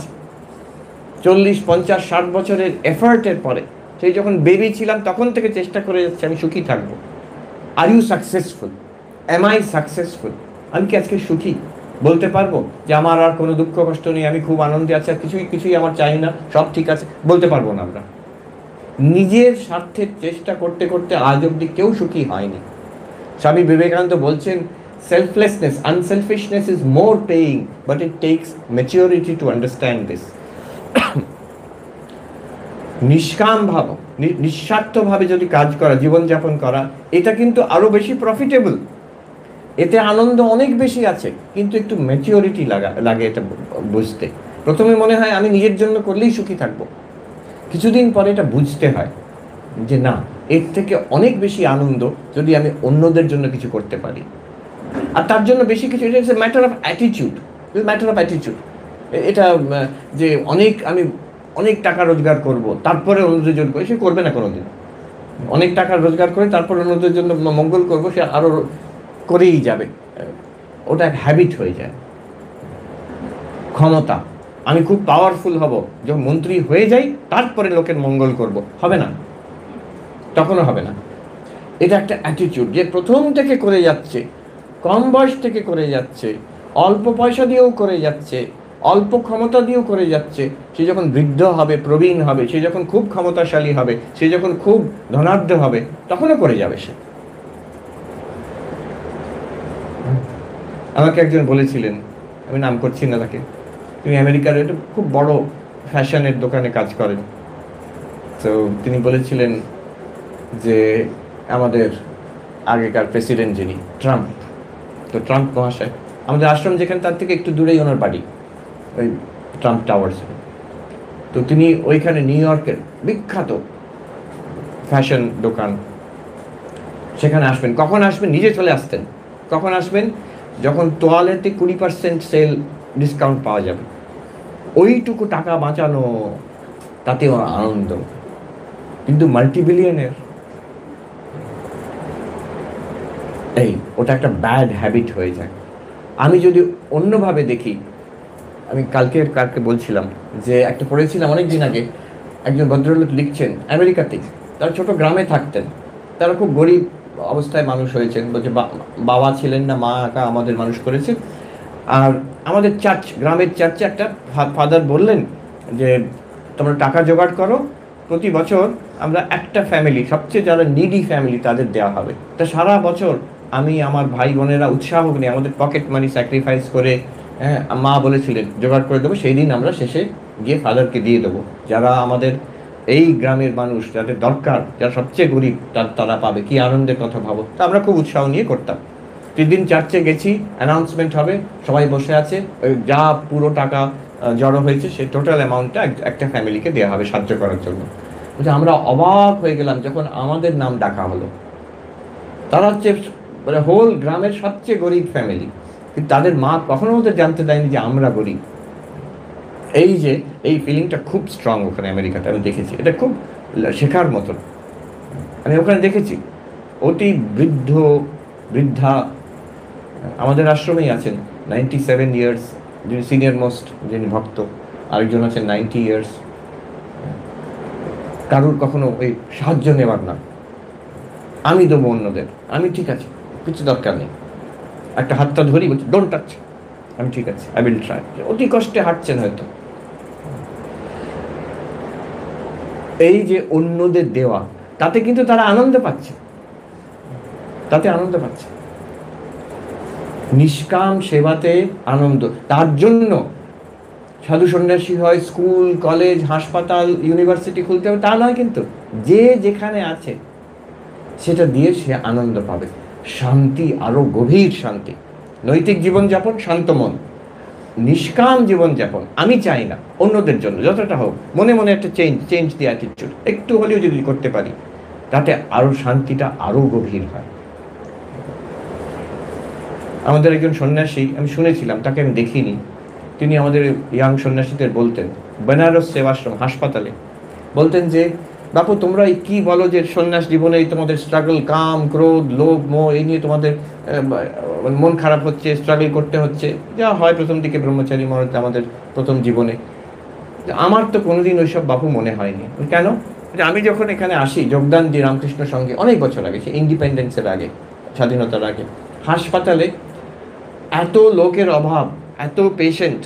40, 50, 60 বছরের এফার্টের পরে, সেই যখন বেবি ছিলাম তখন থেকে চেষ্টা করে যাচ্ছি আমি সুখী থাকবো। Are you successful? Am I successful? আমি কি আজকে সুখী? বলতে পারবো যে আমার আর কোনো দুঃখ কষ্ট নেই, আমি খুব আনন্দে আছি, আর কিছুই আমার চাই না, সব ঠিক আছে? বলতে পারবো না আমরা। নিজের স্বার্থের চেষ্টা করতে করতে আজ অব্দি কেউ সুখী হয়নি। স্বামী বিবেকানন্দ বলছেন, selflessness, unselfishness is more paying, but it takes maturity to understand this. নিষ্কাম ভাব, নিঃস্বার্থভাবে যদি কাজ করা, জীবনযাপন করা, এটা কিন্তু আরো বেশি প্রফিটেবল, এতে আনন্দ অনেক বেশি আছে, কিন্তু একটু ম্যাচিওরিটি লাগে এটা বুঝতে। প্রথমে মনে হয় আমি নিজের জন্য করলেই সুখী থাকবো, কিছুদিন পরে এটা বুঝতে হয় যে না, এর থেকে অনেক বেশি আনন্দ যদি আমি অন্যদের জন্য কিছু করতে পারি। আর তার জন্য বেশি কিছু, এটা it's a matter of attitude, এটা যে আমি অনেক টাকা রোজগার করব তারপরে অন্যদের জন্য সে করবে না কোনোদিন। অনেক টাকা রোজগার করে তারপর অন্যদের জন্য মঙ্গল করবো, সে আরও করেই যাবে, ওটা এক হ্যাবিট হয়ে যায়। ক্ষমতা, আমি খুব পাওয়ারফুল হব, যখন মন্ত্রী হয়ে যাই তারপরে লোকের মঙ্গল করব, হবে না, তখনও হবে না। এটা একটা অ্যাটিটিউড, যে প্রথম থেকে করে যাচ্ছে, কম বয়স থেকে করে যাচ্ছে, অল্প পয়সা দিয়েও করে যাচ্ছে, অল্প ক্ষমতা দিয়েও করে যাচ্ছে। সে যখন বৃদ্ধ হবে, প্রবীণ হবে, সে যখন খুব ক্ষমতাশালী হবে, সে যখন খুব ধনাঢ্য হবে, তখনও করে যাবে সে। আমাকে একজন বলেছিলেন, আমি নাম করছি না তাকে, তিনি আমেরিকার একটা খুব বড় ফ্যাশনের দোকানে কাজ করেন। তো তিনি বলেছিলেন যে আমাদের আগেকার প্রেসিডেন্ট যিনি ট্রাম্প, তো ট্রাম্প মহাশয়, আমাদের আশ্রম যেখানে তার থেকে একটু দূরেই ওনার বাড়ি, ওই ট্রাম্প টাওয়ার্স। তো তিনি ওইখানে নিউ ইয়র্কের বিখ্যাত ফ্যাশন দোকান, সেখানে আসবেন। কখন আসবেন? নিজে চলে আসতেন। কখন আসবেন? যখন তোয়ালেতে 20% সেল ডিসকাউন্ট পাওয়া যাবে, ওইটুকু টাকা বাঁচানো, তাতে ওর আনন্দ। কিন্তু মাল্টিবিলিয়নের এই ওটা একটা ব্যাড হ্যাবিট হয়ে যায়। আমি যদি অন্যভাবে দেখি, আমি কালকে বলছিলাম যে একটা পড়েছিলাম অনেক দিন আগে, একজন ভদ্রলোক লিখছেন আমেরিকাতে, তারা ছোট গ্রামে থাকতেন, তারা খুব গরিব অবস্থায় মানুষ হয়েছেন। বলছে বাবা ছিলেন না, মা একা আমাদের মানুষ করেছেন। আর আমাদের চার্চ, গ্রামের চার্চে একটা ফাদার বললেন যে তোমরা টাকা জোগাড় করো, প্রতি বছর আমরা একটা ফ্যামিলি, সবচেয়ে যারা নিডি ফ্যামিলি, তাদের দেওয়া হবে। তা সারা বছর আমি, আমার ভাই বোনেরা উৎসাহ নিয়ে আমাদের পকেট মানি স্যাক্রিফাইস করে, মা বলেছিলেন জোগাড় করে দেবো, সেই দিন আমরা শেষে গিয়ে ফাদারকে দিয়ে দেবো। যারা আমাদের এই গ্রামের মানুষ, যাদের দরকার, যারা সবচেয়ে গরিব, তারা পাবে। কি আনন্দের কথা ভাবো। তা আমরা খুব উৎসাহ নিয়ে করতাম। সেদিন চার্চে গেছি, অ্যানাউন্সমেন্ট হবে, সবাই বসে আছে, যা পুরো টাকা জড়ো হয়েছে সেই টোটাল অ্যামাউন্টটা একটা ফ্যামিলিকে দেওয়া হবে সাহায্য করার জন্য। বলছে আমরা অবাক হয়ে গেলাম যখন আমাদের নাম ডাকা হলো। তারা হচ্ছে মানে হোল গ্রামের সবচেয়ে গরিব ফ্যামিলি, কিন্তু তাদের মা কখনো ওদের জানতে দেয়নি যে আমরা গরিব। এই যে এই ফিলিংটা খুব স্ট্রং ওখানে আমেরিকাতে আমি দেখেছি। এটা খুব শেখার মতন। আমি ওখানে দেখেছি অতি বৃদ্ধা আমাদের আশ্রমেই আছেন, 97 ইয়ার্স, যিনি সিনিয়র মোস্ট, যিনি ভক্ত। আরেকজন আছেন 90 ইয়ার্স। কারুর কখনো ওই সাহায্য নেবার না, আমি দেবো অন্যদের, আমি ঠিক আছে, কিছু দরকার নেই। একটা হাতটা ধরি, বলছি ডোন্ট টাচ, আমি ঠিক আছে, আই উইল ট্রাই। অতি কষ্টে হাঁটছেন হয়তো। এই যে অন্যদের দেওয়া, তাতে কিন্তু তারা আনন্দ পাচ্ছে, তাতে আনন্দ পাচ্ছে। নিষ্কাম সেবাতে আনন্দ। তার জন্য সাধু সন্ন্যাসী হয়, স্কুল, কলেজ, হাসপাতাল, ইউনিভার্সিটি খুলতে হবে তা নয়, কিন্তু যে যেখানে আছে সেটা দিয়ে সে আনন্দ পাবে। শান্তি, আরো গভীর শান্তি, নৈতিক জীবনযাপন, শান্ত মন, নিষ্কাম জীবনযাপন। আমি চাই না অন্যদের জন্য যতটা হোক, মনে মনে একটা চেঞ্জ দি অ্যাটিটিউড একটু হলেও যদি করতে পারি, তাতে আরো শান্তিটা আরো গভীর হয়। আমাদের একজন সন্ন্যাসী, আমি শুনেছিলাম, তাকে আমি দেখিনি, তিনি আমাদের ইয়াং সন্ন্যাসীদের বলতেন, বেনারস সেবাশ্রম হাসপাতালে বলতেন যে বাপু তোমরা কি বলো যে সন্ন্যাস জীবনে তোমাদের স্ট্রাগল, কাম, ক্রোধ, লোভ, মোহ, এই নিয়ে তোমাদের মন খারাপ হচ্ছে, স্ট্রাগল করতে হচ্ছে, যা হয় প্রথম দিকে ব্রহ্মচারী মরতে আমাদের প্রথম জীবনে। আমার তো কোনোদিন ওইসব বাপু মনে হয়নি। কেন? আমি যখন এখানে আসি যোগদান দিই রামকৃষ্ণ সঙ্গে অনেক বছর আগে, সে ইন্ডিপেন্ডেন্সের আগে, স্বাধীনতার আগে, হাসপাতালে এত লোকের অভাব, এত পেশেন্ট,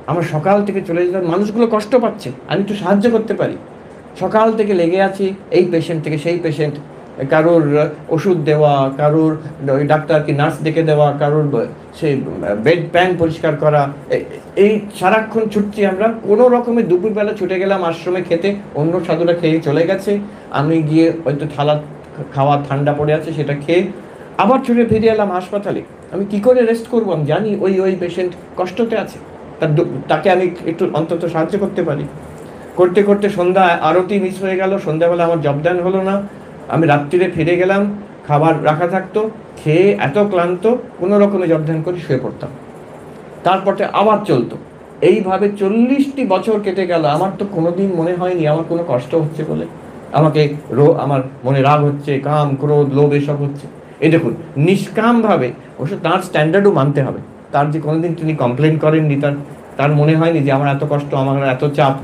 আমরা সকাল থেকে চলে যেতাম, মানুষগুলো কষ্ট পাচ্ছে, আমি একটু সাহায্য করতে পারি, সকাল থেকে লেগে আছি এই পেশেন্ট থেকে সেই পেশেন্ট, কারোর ওষুধ দেওয়া, কারোর ওই ডাক্তার কি নার্স ডেকে দেওয়া, কারোর সেই বেড প্যান পরিষ্কার করা, এই সারাক্ষণ ছুটছি আমরা। কোনো রকমে দুপুরবেলা ছুটে গেলাম আশ্রমে খেতে, অন্য সাধুরা খেয়ে চলে গেছে, আমি গিয়ে হয়তো থালা খাওয়া ঠান্ডা পড়ে আছে সেটা খেয়ে আবার ছুটে ফিরে এলাম হাসপাতালে। আমি কি করে রেস্ট করবো? আমি জানি ওই পেশেন্ট কষ্টতে আছে, তাকে আমি একটু অন্তত সাহায্য করতে পারি। করতে করতে সন্ধ্যা আরতি মিস হয়ে গেল, সন্ধ্যাবেলা আমার জবদান হলো না, আমি রাত্রিরে ফিরে গেলাম, খাবার রাখা থাকতো, খেয়ে এত ক্লান্ত কোনো রকমে জবদান করে শুয়ে পড়তাম, তারপরে আবার চলতো। এইভাবে 40টি বছর কেটে গেল। আমার তো কোনোদিন মনে হয়নি আমার কোনো কষ্ট হচ্ছে বলে, আমাকে আমার মনে রাগ হচ্ছে, কাম, ক্রোধ, লোভ এসব হচ্ছে। এই দেখুন, নিষ্কামভাবে, অবশ্য তার স্ট্যান্ডার্ডও মানতে হবে, তার যে কোনোদিন তিনি কমপ্লেন করেননি, তার মনে হয়নি যে আমার এত কষ্ট, আমার এত চাপ।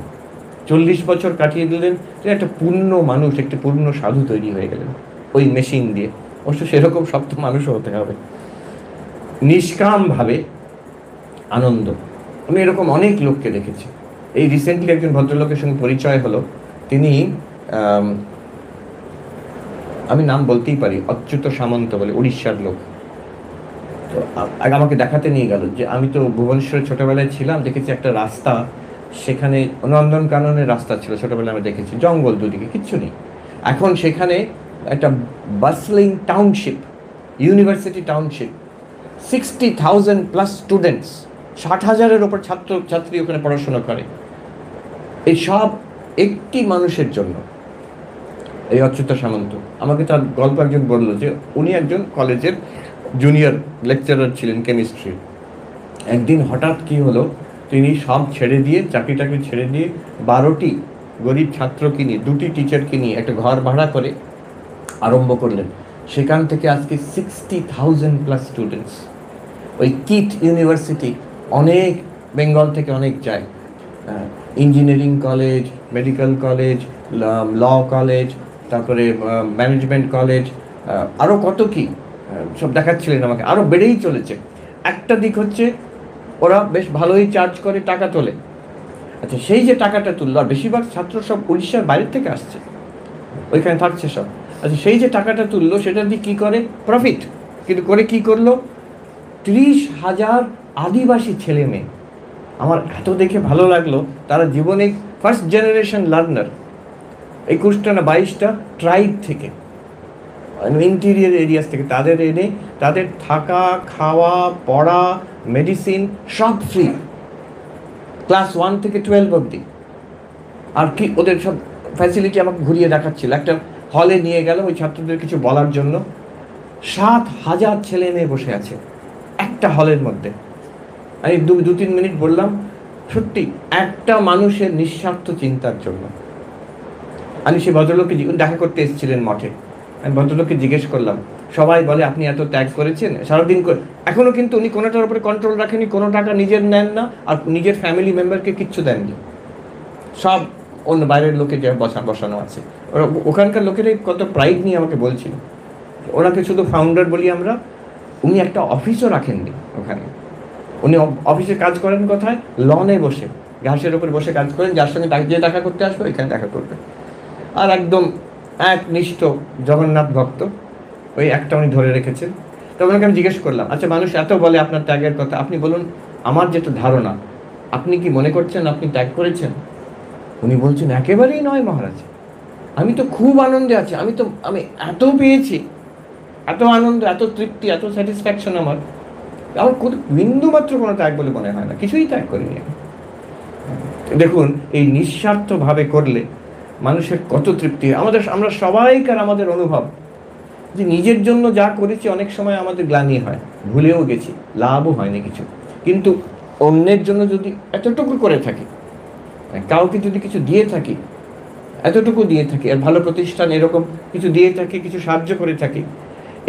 40 বছর কাটিয়ে দিলেন, একটা পূর্ণ মানুষ, একটা পূর্ণ সাধু তৈরি হয়ে গেলেন ওই মেশিন দিয়ে। অবশ্য সেরকম শক্ত মানুষও হতে হবে। নিষ্কামভাবে আনন্দ, আমি এরকম অনেক লোককে দেখেছি। এই রিসেন্টলি একজন ভদ্রলোকের সঙ্গে পরিচয় হলো। তিনি আমি নাম বলতেই পারি, অচ্যুত সামন্ত বলে, উড়িষ্যার লোক। তো আগে আমাকে দেখাতে নিয়ে গেল যে আমি তো ভুবনেশ্বরে ছোটোবেলায় ছিলাম, দেখেছি একটা রাস্তা, সেখানে নন্দনকাননের রাস্তা ছিল ছোটোবেলায়, আমি দেখেছি জঙ্গল দুদিকে, কিচ্ছু নেই। এখন সেখানে একটা bustling township, university township, 60,000+ students, 60,000-এর ওপর ছাত্রী ওখানে পড়াশোনা করে। এই সব একটি মানুষের জন্য, এই অচ্যুত সামন্ত। আমাকে তার গল্প একজন বললো যে উনি একজন কলেজের জুনিয়র লেকচারার ছিলেন কেমিস্ট্রি। একদিন হঠাৎ কি হলো, তিনি সব ছেড়ে দিয়ে, চাকরি টাকরি ছেড়ে দিয়ে 12টি গরিব ছাত্রকে নিয়ে, 2টি টিচারকে নিয়ে একটা ঘর ভাড়া করে আরম্ভ করলেন। সেখান থেকে আজকে 60,000+ স্টুডেন্টস। ওই কিট ইউনিভার্সিটি অনেক, বেঙ্গল থেকে অনেক যায়, engineering college, medical college, law college, তারপরে ম্যানেজমেন্ট কলেজ, আরও কত কি সব দেখাচ্ছিলেন আমাকে, আরও বেড়েই চলেছে। একটা দিক হচ্ছে ওরা বেশ ভালোই চার্জ করে, টাকা তোলে। আচ্ছা, সেই যে টাকাটা তুললো, আর বেশিরভাগ ছাত্র সব উড়িষ্যার বাইরের থেকে আসছে, ওইখানে থাকছে সব। আচ্ছা, সেই যে টাকাটা তুললো সেটা দিয়ে কী করে? প্রফিট। কিন্তু করে কি করলো? 30,000 আদিবাসী ছেলে মেয়ে, আমার এত দেখে ভালো লাগলো, তারা জীবনে ফার্স্ট জেনারেশন লার্নার, 21টা না 22টা ট্রাইব থেকে, ইন্টিরিয়ার এরিয়াস থেকে, তাদের এনে তাদের থাকা, খাওয়া, পড়া, মেডিসিন সব ফ্রি, ক্লাস 1 থেকে 12 অবধি। আর কি ওদের সব ফ্যাসিলিটি আমাকে ঘুরিয়ে দেখাচ্ছিল। একটা হলে নিয়ে গেল ওই ছাত্রদের কিছু বলার জন্য, 7,000 ছেলে মেয়ে বসে আছে একটা হলের মধ্যে। আমি 2-3 মিনিট বললাম, সত্যি একটা মানুষের নিঃস্বার্থ চিন্তার জন্য। আমি সেই ভদ্রলোককে দেখা করতে এসেছিলেন মঠে, আমি ভদ্রলোককে জিজ্ঞেস করলাম, সবাই বলে আপনি এত ত্যাগ করেছেন সারাদিন করে, এখনও কিন্তু উনি কোনোটার উপরে কন্ট্রোল রাখেনি, কোনো টাকা নিজের নেন না, আর নিজের ফ্যামিলি মেম্বারকে কিচ্ছু দেননি, সব অন্য বাইরের লোকে যে বসানো আছে। ওরা ওখানকার লোকেরাই কত প্রাইড নিয়ে আমাকে বলছিল, ওনাকে শুধু ফাউন্ডার বলি আমরা। উনি একটা অফিসও রাখেননি ওখানে, উনি অফিসে কাজ করেন কোথায়? লনে বসে, ঘাসের উপরে বসে কাজ করেন, যার সঙ্গে যে দেখা করতে আসবে এখানে দেখা করবে। আর একদম একনিষ্ঠ জগন্নাথ ভক্ত, ওই একটা উনি ধরে রেখেছেন। তো ওনাকে আমি জিজ্ঞেস করলাম, আচ্ছা মানুষ এত বলে আপনার ত্যাগের কথা, আপনি বলুন আমার যেটা ধারণা, আপনি কি মনে করছেন আপনি ত্যাগ করেছেন? উনি বলছেন, একেবারেই নয় মহারাজ, আমি তো খুব আনন্দে আছি, আমি এত পেয়েছি, এত আনন্দ, এত তৃপ্তি, এত স্যাটিসফ্যাকশন, আমার বিন্দু মাত্র কোনো ত্যাগ বলে মনে হয় না, কিছুই ত্যাগ করিনি। দেখুন, এই নিঃস্বার্থভাবে করলে মানুষের কত তৃপ্তি। আমরা সবাইকার আমাদের অনুভব যে নিজের জন্য যা করেছি অনেক সময় আমাদের গ্লানি হয়, ভুলেও গেছি, লাভও হয়নি কিছু। কিন্তু অন্যের জন্য যদি এতটুকু করে থাকি, কাউকে যদি কিছু দিয়ে থাকি, এতটুকু দিয়ে থাকি, আর ভালো প্রতিষ্ঠান এরকম কিছু দিয়ে থাকি, কিছু সাহায্য করে থাকি,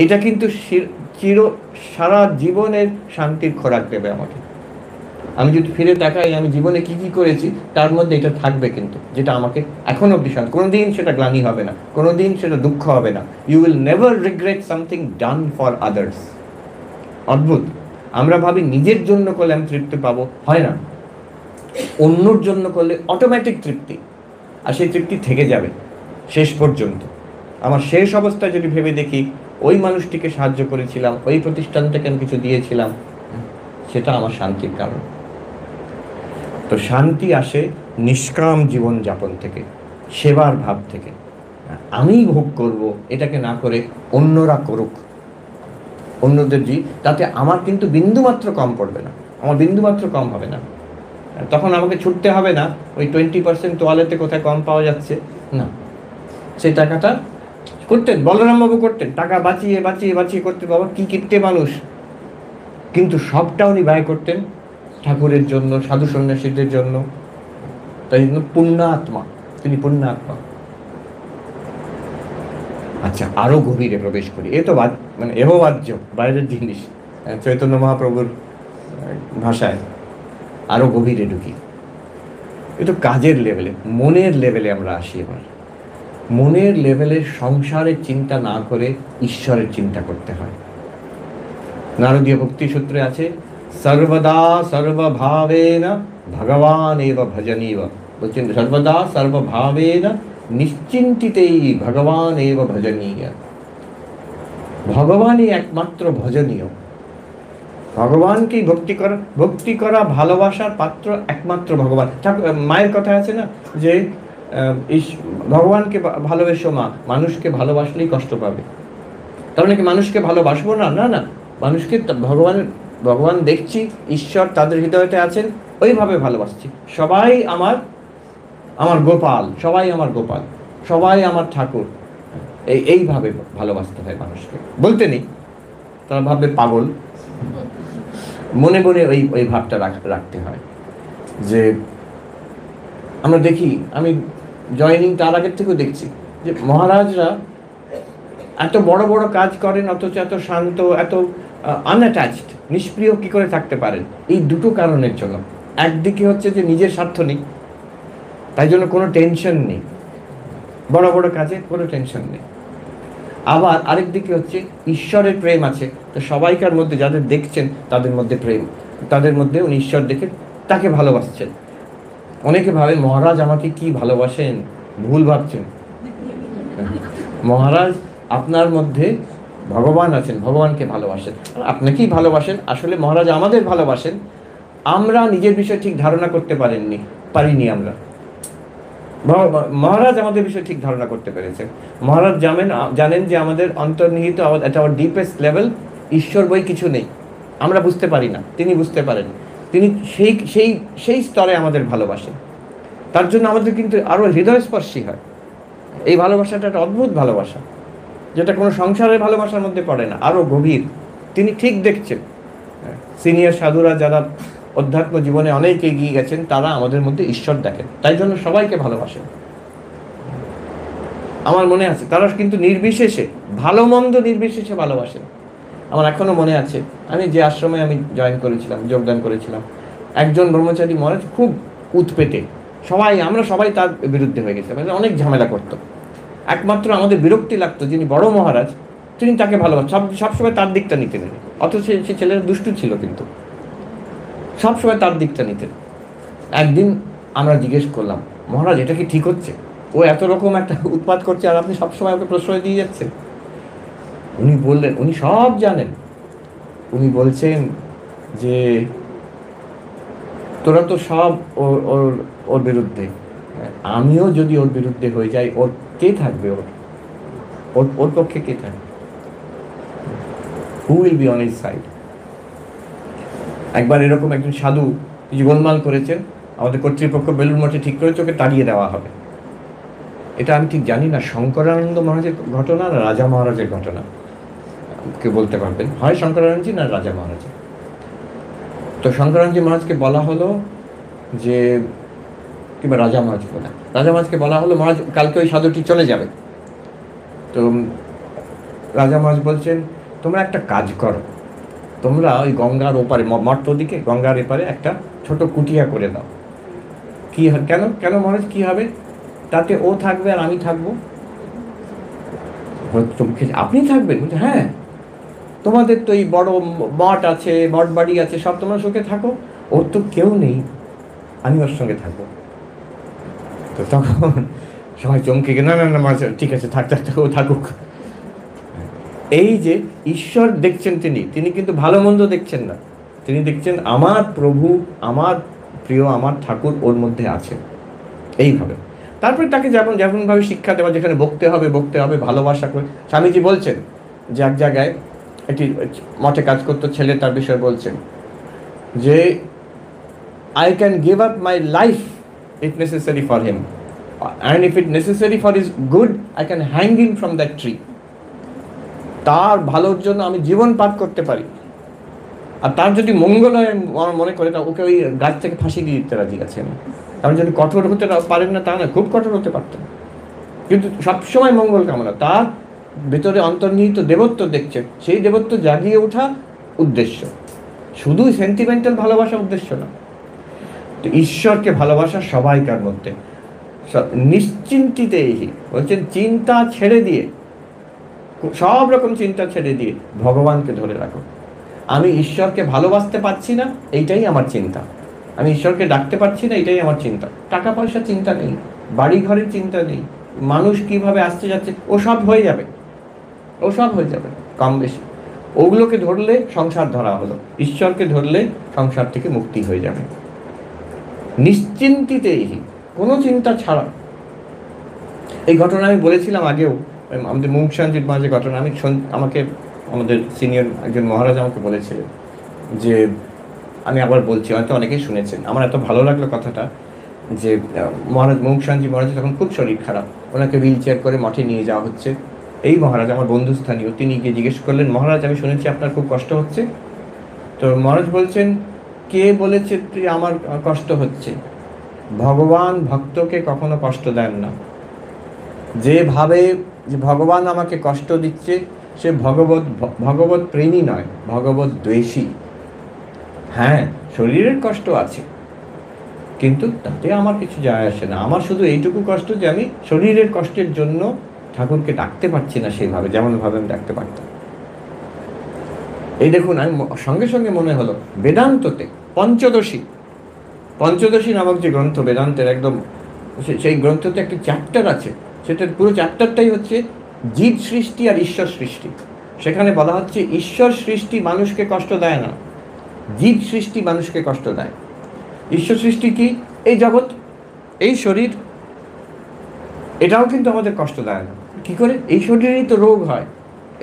এটা কিন্তু সারা জীবনের শান্তির খোরাক দেবে আমাকে। আমি যদি ফিরে তাকাই আমি জীবনে কি কি করেছি, তার মধ্যে এটা থাকবে কিন্তু, যেটা আমাকে এখন অবধি শান্তি, কোনোদিন সেটা গ্লানি হবে না, কোনোদিন সেটা দুঃখ হবে না। You will never regret something done for others. অদ্ভুত, আমরা ভাবি নিজের জন্য করলে আমি তৃপ্তি পাবো, হয় না, অন্যর জন্য করলে অটোমেটিক তৃপ্তি, আর সেই তৃপ্তি থেকে যাবে শেষ পর্যন্ত। আমার শেষ অবস্থায় যদি ভেবে দেখি ওই মানুষটিকে সাহায্য করেছিলাম, ওই প্রতিষ্ঠানটাকে আমি কিছু দিয়েছিলাম, সেটা আমার শান্তির কারণ। তো শান্তি আসে নিষ্কাম জীবন যাপন থেকে, সেবার ভাব থেকে। আমি ভোগ করব এটাকে না করে অন্যরা করুক, অন্যদের তাতে আমার কিন্তু বিন্দুমাত্র কম পড়বে না, আমার বিন্দুমাত্র কম হবে না। তখন আমাকে ছুটতে হবে না ওই 20% তোয়ালেতে কোথায় কম পাওয়া যাচ্ছে, না, সেই টাকাটা করতেন বলরামবাবু, করতেন, টাকা বাঁচিয়ে বাঁচিয়ে বাঁচিয়ে করতে, বাবা কি কিপ্টে মানুষ, কিন্তু সবটা উনি ব্যয় করতেন ঠাকুরের জন্য, সাধু সন্ন্যাসীদের জন্য। তাই জন্য পুণ্যাত্মা, তিনি পুণ্যাত্মা। আচ্ছা, আরো গভীরে প্রবেশ করি। এ তো মানে এহবাজ্য, বাইরের জিনিস, চৈতন্য মহাপ্রভুর ভাষায় আরো গভীরে ঢুকি। এ তো কাজের লেভেলে, মনের লেভেলে আমরা আসি। এবার মনের লেভেলে সংসারের চিন্তা না করে ঈশ্বরের চিন্তা করতে হয়। নারদীয় ভক্তি সূত্রে আছে, সর্বদা সর্বভাবেন ভগবান এব ভজনীব। বলছেন সর্বদা সর্বভাবেন নিশ্চিন্তিতেই ভগবান এব ভজনীয়। ভগবানই একমাত্র ভজনীয়। ভগবানকেই ভক্তি করা ভালোবাসার পাত্র একমাত্র ভগবান। মায়ের কথা আছে না যে ভগবানকে ভালোবেসো মা, মানুষকে ভালোবাসলেই কষ্ট পাবে। তার মানে কি মানুষকে ভালোবাসবো না? না না, মানুষকে ভগবান দেখছি, ঈশ্বর তাদের হৃদয়তে আছেন, ওইভাবে ভালোবাসছি। সবাই আমার গোপাল, সবাই আমার গোপাল, সবাই আমার ঠাকুর, এইভাবে ভালোবাসতে হয় মানুষকে। বলতে নেই, তারা ভাববে পাগল। মনে মনে ওই ভাবটা রাখতে হয়। যে আমরা দেখি, আমি জয়েনিং তার আগের থেকেও দেখছি যে মহারাজরা এত বড় বড় কাজ করেন অথচ এত শান্ত, এত আনঅ্যাটাচড, নিষ্প্রিয় কি করে থাকতে পারেন? এই দুটো কারণের জন্য। একদিকে হচ্ছে যে নিজের স্বার্থ নেই, তাই জন্য কোনো টেনশন নেই, বড় বড় কাজে কোনো টেনশন নেই। আবার আরেক দিকে হচ্ছে ঈশ্বরের প্রেম আছে, তো সবাইকার মধ্যে যাদের দেখছেন তাদের মধ্যে প্রেম, তাদের মধ্যে উনি ঈশ্বর দেখে তাকে ভালোবাসছেন। অনেকে ভাবে মহারাজ আমাকে কি ভালোবাসেন, ভুল ভাবছেন। মহারাজ আপনার মধ্যে ভগবান আছেন, ভগবানকে ভালোবাসেন, আপনাকেই ভালোবাসেন। আসলে মহারাজ আমাদের ভালোবাসেন, আমরা নিজের বিষয়ে ঠিক ধারণা করতে পারিনি আমরা। মহারাজ আমাদের বিষয়ে ঠিক ধারণা করতে পেরেছেন। মহারাজ জানেন যে আমাদের অন্তর্নিহিত at our deepest level ঈশ্বর বই কিছু নেই, আমরা বুঝতে পারি না, তিনি বুঝতে পারেন। তিনি সেই স্তরে আমাদের ভালোবাসেন। তার জন্য আমাদের কিন্তু আরো হৃদয়স্পর্শী হয়। এই ভালোবাসাটা একটা অদ্ভুত ভালোবাসা, যেটা কোনো সংসারের ভালোবাসার মধ্যে পড়ে না, আরো গভীর। তিনি ঠিক দেখছেন। সিনিয়র সাধুরা যারা অধ্যাত্ম জীবনে অনেক এগিয়ে গেছেন, তারা আমাদের মধ্যে ঈশ্বর দেখেন, তাই জন্য সবাইকে ভালোবাসেন। আমার মনে আছে তারা কিন্তু নির্বিশেষে, ভালো মন্দ নির্বিশেষে ভালোবাসেন। আমার এখনো মনে আছে, আমি যে আশ্রমে আমি যোগদান করেছিলাম, একজন ব্রহ্মচারী মহারাজ খুব উৎপেতে, আমরা সবাই তার বিরুদ্ধে হয়ে গেছে, মানে অনেক ঝামেলা করতো। একমাত্র আমাদের বিরক্তি লাগতো, যিনি বড় মহারাজ তিনি তাকে ভালোবাসেন, সবসময় তার দিকটা নিতেন। অথচ সে ছেলেরা দুষ্টু ছিল, কিন্তু সবসময় তার দিকটা নিতেন। একদিন আমরা জিজ্ঞেস করলাম, মহারাজ এটা কি ঠিক হচ্ছে? ও এত রকম একটা উৎপাত করছে আর আপনি সবসময় ওকে প্রশ্রয় দিয়ে যাচ্ছেন। উনি বললেন, উনি সব জানেন। উনি বলছেন যে তোরা তো সব ওর বিরুদ্ধে, আমিও যদি ওর বিরুদ্ধে হয়ে যাই, ওর কে থাকবে? ওর পক্ষে কে থাকবে? Who will be on his side? একবার এরকম একজন সাধু কিছু গোলমাল করেছেন, আমাদের কর্তৃপক্ষ বেলুড় মঠে ঠিক করেছে ওকে তাড়িয়ে দেওয়া হবে। এটা আমি ঠিক জানি না শঙ্করানন্দ মহারাজের ঘটনা না রাজা মহারাজের ঘটনা, কে বলতে পারবেন? হয় শঙ্করানন্দজি না রাজা মহারাজ। তো শঙ্করানন্দজি মহারাজকে বলা হলো যে, কিংবা রাজা মহারাজকে বলা হলো মহারাজ কালকে ওই সাধুটি চলে যাবে। তো রাজা মহারাজ বলছেন, তোমরা একটা কাজ করো, তোমরা ওই গঙ্গার ওপারে, মঠ দিকে গঙ্গার এপারে একটা ছোট কুটিয়া করে দাও। কি কেন মহারাজ, কি হবে? তাতে ও থাকবে আর আমি থাকবো। আপনি থাকবেন? বলছে হ্যাঁ, তোমাদের তো এই বড় মঠ আছে, মঠ বাড়ি আছে, সব তোমরা সুখে থাকো, ওর তো কেউ নেই, আমি ওর সঙ্গে থাকবো। তো তখন সবাই চমকে গেল, না ঠিক আছে, ও থাকুক। এই যে ঈশ্বর দেখছেন, তিনি কিন্তু ভালো মন্দ দেখছেন না, তিনি দেখছেন আমার প্রভু, আমার প্রিয়, আমার ঠাকুর ওর মধ্যে আছে। এইভাবে তারপরে তাকে যেমনভাবে শিক্ষা দেওয়া, যেখানে বকতে হবে ভালোবাসা করে। স্বামীজি বলছেন যে এক জায়গায় একটি মঠে কাজ করতো ছেলে, তার বিষয়ে বলছেন যে I can give up my life if necessary for him, and if it necessary for his good, I can hang him from that tree. তার ভালোর জন্য আমি জীবন পাত করতে পারি, আর তার যদি মঙ্গল হয় মনে করে, তা ওকে ওই গাছ থেকে ফাঁসি দিয়ে দিতে রাজি আছেন। কারণ যদি কঠোর হতে পারেন না তা না, খুব কঠোর হতে পারতেন, কিন্তু সবসময় মঙ্গল কামনা। তার ভেতরে অন্তর্নিহিত দেবত্ব দেখছেন, সেই দেবত্ব জাগিয়ে ওঠা উদ্দেশ্য, শুধু সেন্টিমেন্টাল ভালোবাসা উদ্দেশ্য না। তো ঈশ্বরকে ভালোবাসা সবাইকার মধ্যে, নিশ্চিন্তিতে বলছেন, চিন্তা ছেড়ে দিয়ে, সব রকম চিন্তা ছেড়ে দিয়ে ভগবানকে ধরে রাখো। আমি ঈশ্বরকে ভালোবাসতে পারছি না, এইটাই আমার চিন্তা। আমি ঈশ্বরকে ডাকতে পারছি না, এটাই আমার চিন্তা। টাকা পয়সা চিন্তা নেই, বাড়ি ঘরের চিন্তা নেই, মানুষ কিভাবে আসতে যাচ্ছে ওসব হয়ে যাবে, ওসব হয়ে যাবে কম বেশি। ওগুলোকে ধরলে সংসার ধরা হলো, ঈশ্বরকে ধরলে সংসার থেকে মুক্তি হয়ে যাবে নিশ্চিন্তিতেই, কোনো চিন্তা ছাড়া। এই ঘটনা আমি বলেছিলাম আগেও, আমাদের মুমুক্ষানজির মাঝে ঘটনা। আমাকে আমাদের সিনিয়র একজন মহারাজ আমাকে বলেছিলেন যে, আমি আবার বলছি, হয়তো অনেকেই শুনেছেন, আমার এত ভালো লাগলো কথাটা, যে মহারাজ মুমুক্ষানজি মহারাজ তখন খুব শরীর খারাপ, ওনাকে হুইল চেয়ার করে মঠে নিয়ে যাওয়া হচ্ছে। এই মহারাজ আমার বন্ধুস্থানীয়, তিনি গিয়ে জিজ্ঞেস করলেন, মহারাজ আমি শুনেছি আপনার খুব কষ্ট হচ্ছে। তো মহারাজ বলছেন, কে বলেছে তুই আমার কষ্ট হচ্ছে? ভগবান ভক্তকে কখনো কষ্ট দেন না। যে ভাবে যে ভগবান আমাকে কষ্ট দিচ্ছে, সে ভগবত প্রেমী নয়, ভগবত দ্বেষী। হ্যাঁ, শরীরের কষ্ট আছে, কিন্তু তাতে আমার কিছু যায় আসে না। আমার শুধু এইটুকু কষ্ট যে আমি শরীরের কষ্টের জন্য ঠাকুরকে ডাকতে পারছি না সেইভাবে, যেমনভাবে আমি ডাকতে পারতাম। এই দেখুন, আমি সঙ্গে সঙ্গে মনে হলো বেদান্ততে পঞ্চদশী নামক যে গ্রন্থ, বেদান্তের একদম সেই গ্রন্থতে একটি চ্যাপ্টার আছে, সেটার পুরো চ্যাপ্টারটাই হচ্ছে জীব সৃষ্টি আর ঈশ্বর সৃষ্টি। সেখানে বলা হচ্ছে ঈশ্বর সৃষ্টি মানুষকে কষ্ট দেয় না, জীব সৃষ্টি মানুষকে কষ্ট দেয়। ঈশ্বর সৃষ্টি কি? এই জগৎ, এই শরীর, এটাও কিন্তু আমাদের কষ্ট দেয় না। কি করে? এই শরীরেই তো রোগ হয়,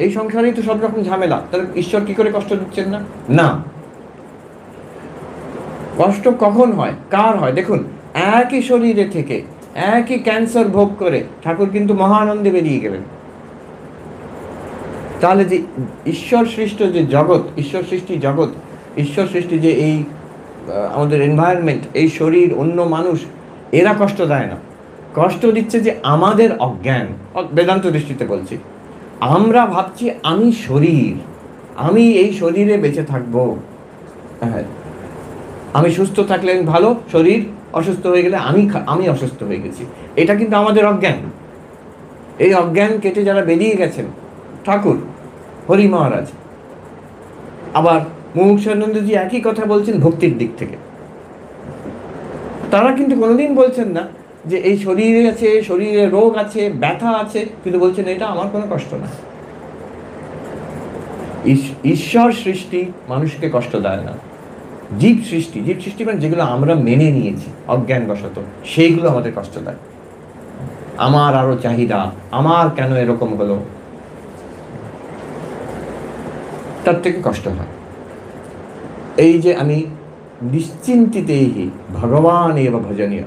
এই সংসারেই তো সব রকম ঝামেলা, তাহলে ঈশ্বর কি করে কষ্ট দিচ্ছেন না? না। কষ্ট কখন হয়, কার হয়? দেখুন, একই শরীরে থেকে একই ক্যান্সার ভোগ করে ঠাকুর কিন্তু মহানন্দে বেরিয়ে গেলেন। তাহলে যে ঈশ্বর সৃষ্ট যে জগৎ, ঈশ্বর সৃষ্টি জগৎ, ঈশ্বর সৃষ্টি যে এই আমাদের এনভায়রনমেন্ট, এই শরীর, অন্য মানুষ, এরা কষ্ট দেয় না। কষ্ট দিচ্ছে যে আমাদের অজ্ঞান। বেদান্ত দৃষ্টিতে বলছি, আমরা ভাবছি আমি শরীর, আমি এই শরীরে বেঁচে থাকবো, হ্যাঁ, আমি সুস্থ থাকলে ভালো, শরীর অসুস্থ হয়ে গেলে আমি অসুস্থ হয়ে গেছি। এটা কিন্তু আমাদের অজ্ঞান। এই অজ্ঞান কেটে যারা বেরিয়ে গেছেন, ঠাকুর, হরি মহারাজ, আবার মুমুক্ষানন্দজি একই কথা বলছেন ভক্তির দিক থেকে। তারা কিন্তু কোনোদিন বলছেন না যে এই শরীরে আছে, শরীরে রোগ আছে, ব্যথা আছে, কিন্তু বলছেন এটা আমার কোনো কষ্ট না। ঈশ্বর সৃষ্টি মানুষকে কষ্ট দেয় না। জীব সৃষ্টি মানে যেগুলো আমরা মেনে নিয়েছি অজ্ঞানবশত, সেইগুলো আমাদের কষ্ট দেয়। আমার আরো চাহিদা, আমার কেন এরকম হলো, তার থেকে কষ্ট হয়। এই যে আমি নিশ্চিন্তিতেই ভগবান এব ভজনীয়।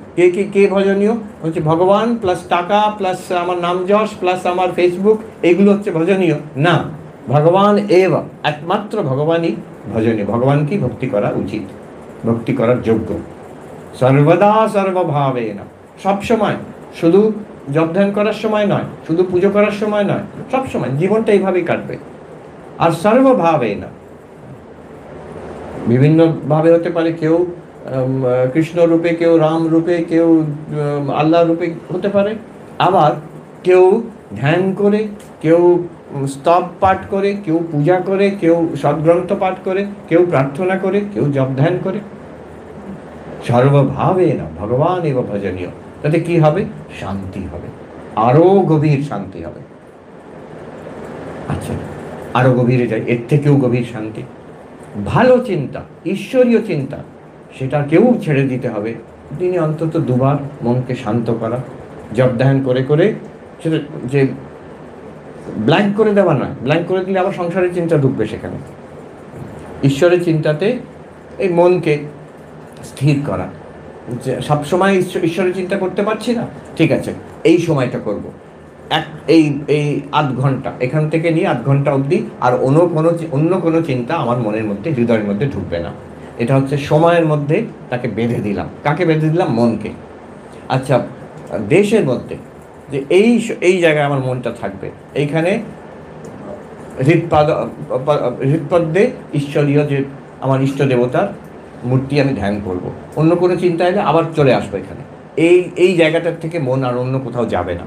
কে ভজনীয়? হচ্ছে ভগবান প্লাস টাকা প্লাস আমার নাম যশ প্লাস আমার ফেসবুক, এগুলো হচ্ছে ভজনীয় না। ভগবান এব, একমাত্র ভগবানই ভজনীয়। ভগবানকেই ভক্তি করা উচিত, ভক্তি করার যোগ্য। সর্বদা সর্বভাবে না, সবসময়, শুধু জপ ধ্যান করার সময় নয়, শুধু পুজো করার সময় নয়, সবসময় জীবনটা এইভাবেই কাটবে। আর সর্বভাবে না, বিভিন্নভাবে হতে পারে, কেউ কৃষ্ণ রূপে, কেউ রাম রূপে, কেউ আল্লাহ রূপে হতে পারে, আবার কেউ ধ্যান করে, কেউ স্তব পাঠ করে, কেউ পূজা করে, কেউ সদ্গ্রন্থ পাঠ করে, কেউ প্রার্থনা করে, কেউ জপ ধ্যান করে। সর্বভাবে না ভগবান এব ভজনীয়। তাতে কি হবে? শান্তি হবে, আরো গভীর শান্তি হবে। আচ্ছা, আরো গভীরে যাই, এর থেকেও গভীর শান্তি, ভালো চিন্তা, ঈশ্বরীয় চিন্তা, সেটা কেউ ছেড়ে দিতে হবে। দিনে অন্তত দুবার মনকে শান্ত করা, জপ ধ্যান করে করে, সেটা যে ব্ল্যাঙ্ক করে দেওয়া নয়, ব্ল্যাঙ্ক করে দিলে আবার সংসারের চিন্তা ঢুকবে সেখানে। ঈশ্বরের চিন্তাতে এই মনকে স্থির করা, যে সবসময় ঈশ্বরের চিন্তা করতে পারছি না, ঠিক আছে, এই সময়টা করব, এই আধ ঘন্টা, এখান থেকে নিয়ে আধ ঘন্টা অবধি আর অন্য কোনো চিন্তা আমার মনের মধ্যে, হৃদয়ের মধ্যে ঢুকবে না। এটা হচ্ছে সময়ের মধ্যে তাকে বেঁধে দিলাম। কাকে বেঁধে দিলাম? মনকে। আচ্ছা, দেশের মধ্যে যে এই জায়গায় আমার মনটা থাকবে, এইখানে হৃৎপদ্মে ঈশ্বরীয় যে আমার ইষ্ট দেবতার মূর্তি আমি ধ্যান করব। অন্য কোনো চিন্তা এলে আবার চলে আসবো এখানে। এই জায়গাটার থেকে মন আর অন্য কোথাও যাবে না।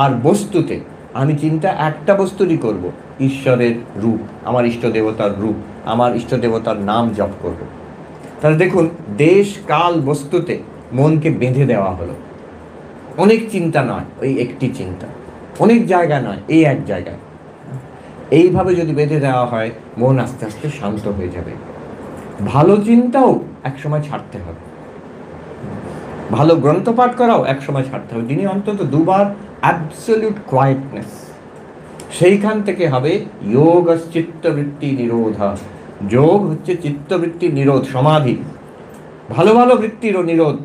আর বস্তুতে আমি চিন্তা একটা বস্তুরই করব, ঈশ্বরের রূপ, আমার ইষ্ট দেবতার রূপ, আমার ইষ্ট দেবতার নাম জপ করব। তাহলে দেখুন, দেশ কাল বস্তুতে মনকে বেঁধে দেওয়া হলো। অনেক চিন্তা নয়, ওই একটি চিন্তা, অনেক জায়গা নয়, এই এক জায়গায়। এইভাবে যদি বেঁধে দেওয়া হয়, মন আস্তে আস্তে শান্ত হয়ে যাবে। ভালো চিন্তাও একসময় ছাড়তে হবে, ভালো গ্রন্থ পাঠ করাও একসময় ছাড়তে হবে, দিনে অন্তত দুবার অ্যাবসলিউট কোয়াইটনেস। সেইখান থেকে হবে যোগ চিত্তবৃত্তি নিরোধা। যোগ হচ্ছে চিত্তবৃত্তি নিরোধ, সমাধি। ভালো ভালো বৃত্তিরও নিরোধ,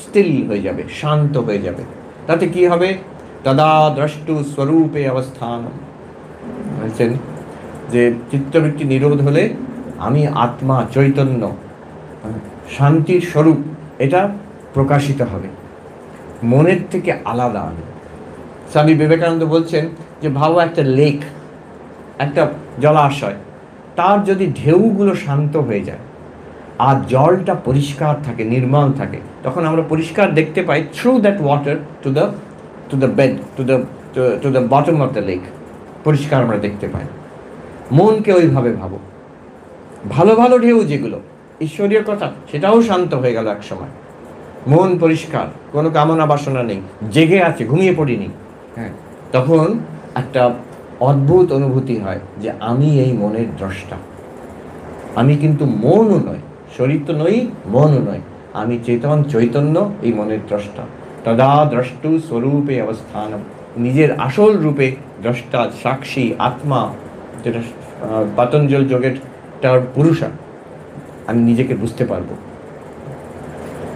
স্থির হয়ে যাবে, শান্ত হয়ে যাবে। তাতে কি হবে? তদা দ্রষ্টু স্বরূপে অবস্থান। বলছেন যে চিত্তবৃত্তি নিরোধ হলে আমি আত্মা, চৈতন্য, শান্তির স্বরূপ, এটা প্রকাশিত হবে, মনের থেকে আলাদা হবে। স্বামী বিবেকানন্দ বলছেন যে ভাবো একটা লেক, একটা জলাশয়, তার যদি ঢেউগুলো শান্ত হয়ে যায় আর জলটা পরিষ্কার থাকে, নির্মল থাকে, তখন আমরা পরিষ্কার দেখতে পাই through that water to the bed, to the bottom of the lake. পরিষ্কার আমরা দেখতে পাই। মনকে ওইভাবে ভাবো। ভালো ভালো ঢেউ যেগুলো ঈশ্বরীয় কথা, সেটাও শান্ত হয়ে গেল এক সময়। মন পরিষ্কার, কোনো কামনা বাসনা নেই, জেগে আছে, ঘুমিয়ে পড়িনি। হ্যাঁ, তখন একটা অদ্ভুত অনুভূতি হয় যে আমি এই মনের দ্রষ্টা। আমি কিন্তু মনও নয়, শরীর তো নই, মনও নয়, আমি চেতন, চৈতন্য, এই মনের দ্রষ্টা। তদা দ্রষ্টু স্বরূপে অবস্থান। নিজের আসল রূপে দ্রষ্টা, সাক্ষী, আত্মা, যেটা পতঞ্জল যোগের পুরুষা, আমি নিজেকে বুঝতে পারবো।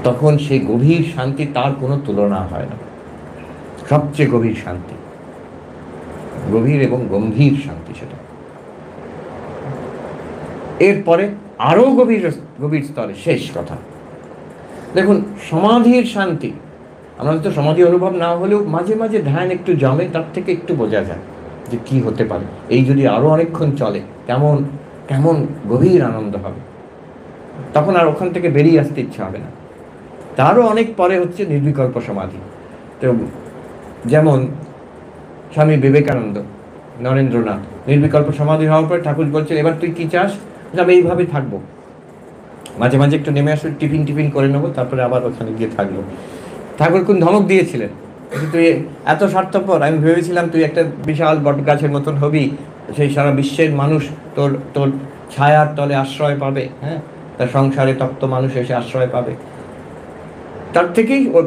তখন সেই গভীর শান্তি, তার কোনো তুলনা হয় না। সবচেয়ে গভীর শান্তি, গভীর এবং গম্ভীর শান্তি সেটা। এরপরে আরো গভীর স্তরে শেষ কথা দেখুন, সমাধির শান্তি। আমরা তো সমাধি অনুভব না হলেও মাঝে মাঝে ধ্যান একটু জমে, তার থেকে একটু বোঝা যায় যে কি হতে পারে। এই যদি আরো অনেকক্ষণ চলে, কেমন কেমন গভীর আনন্দ হবে। তখন আর ওখান থেকে বেরিয়ে আসতে ইচ্ছা হবে না। তারও অনেক পরে হচ্ছে নির্বিকল্প সমাধি। তো যেমন স্বামী বিবেকানন্দ, নরেন্দ্রনাথ, নির্বিকল্প সমাধি হওয়ার পর ঠাকুর বলছেন, এবার তুই কি চাস? আমি এইভাবে থাকবো, মাঝে মাঝে একটু নেমে আসলে টিফিন করে নেবো, তারপরে আবার ওখানে গিয়ে থাকবো। ঠাকুর কোন ধমক দিয়েছিলেন, তুই এত স্বার্থপর, আমি ভেবেছিলাম তুই একটা বিশাল বট গাছের মতন হবি, সেই সারা বিশ্বের মানুষ তোর তোর ছায়ার তলে আশ্রয় পাবে। হ্যাঁ, তার সংসারে তপ্ত মানুষ এসে আশ্রয় পাবে। তার থেকেই ওর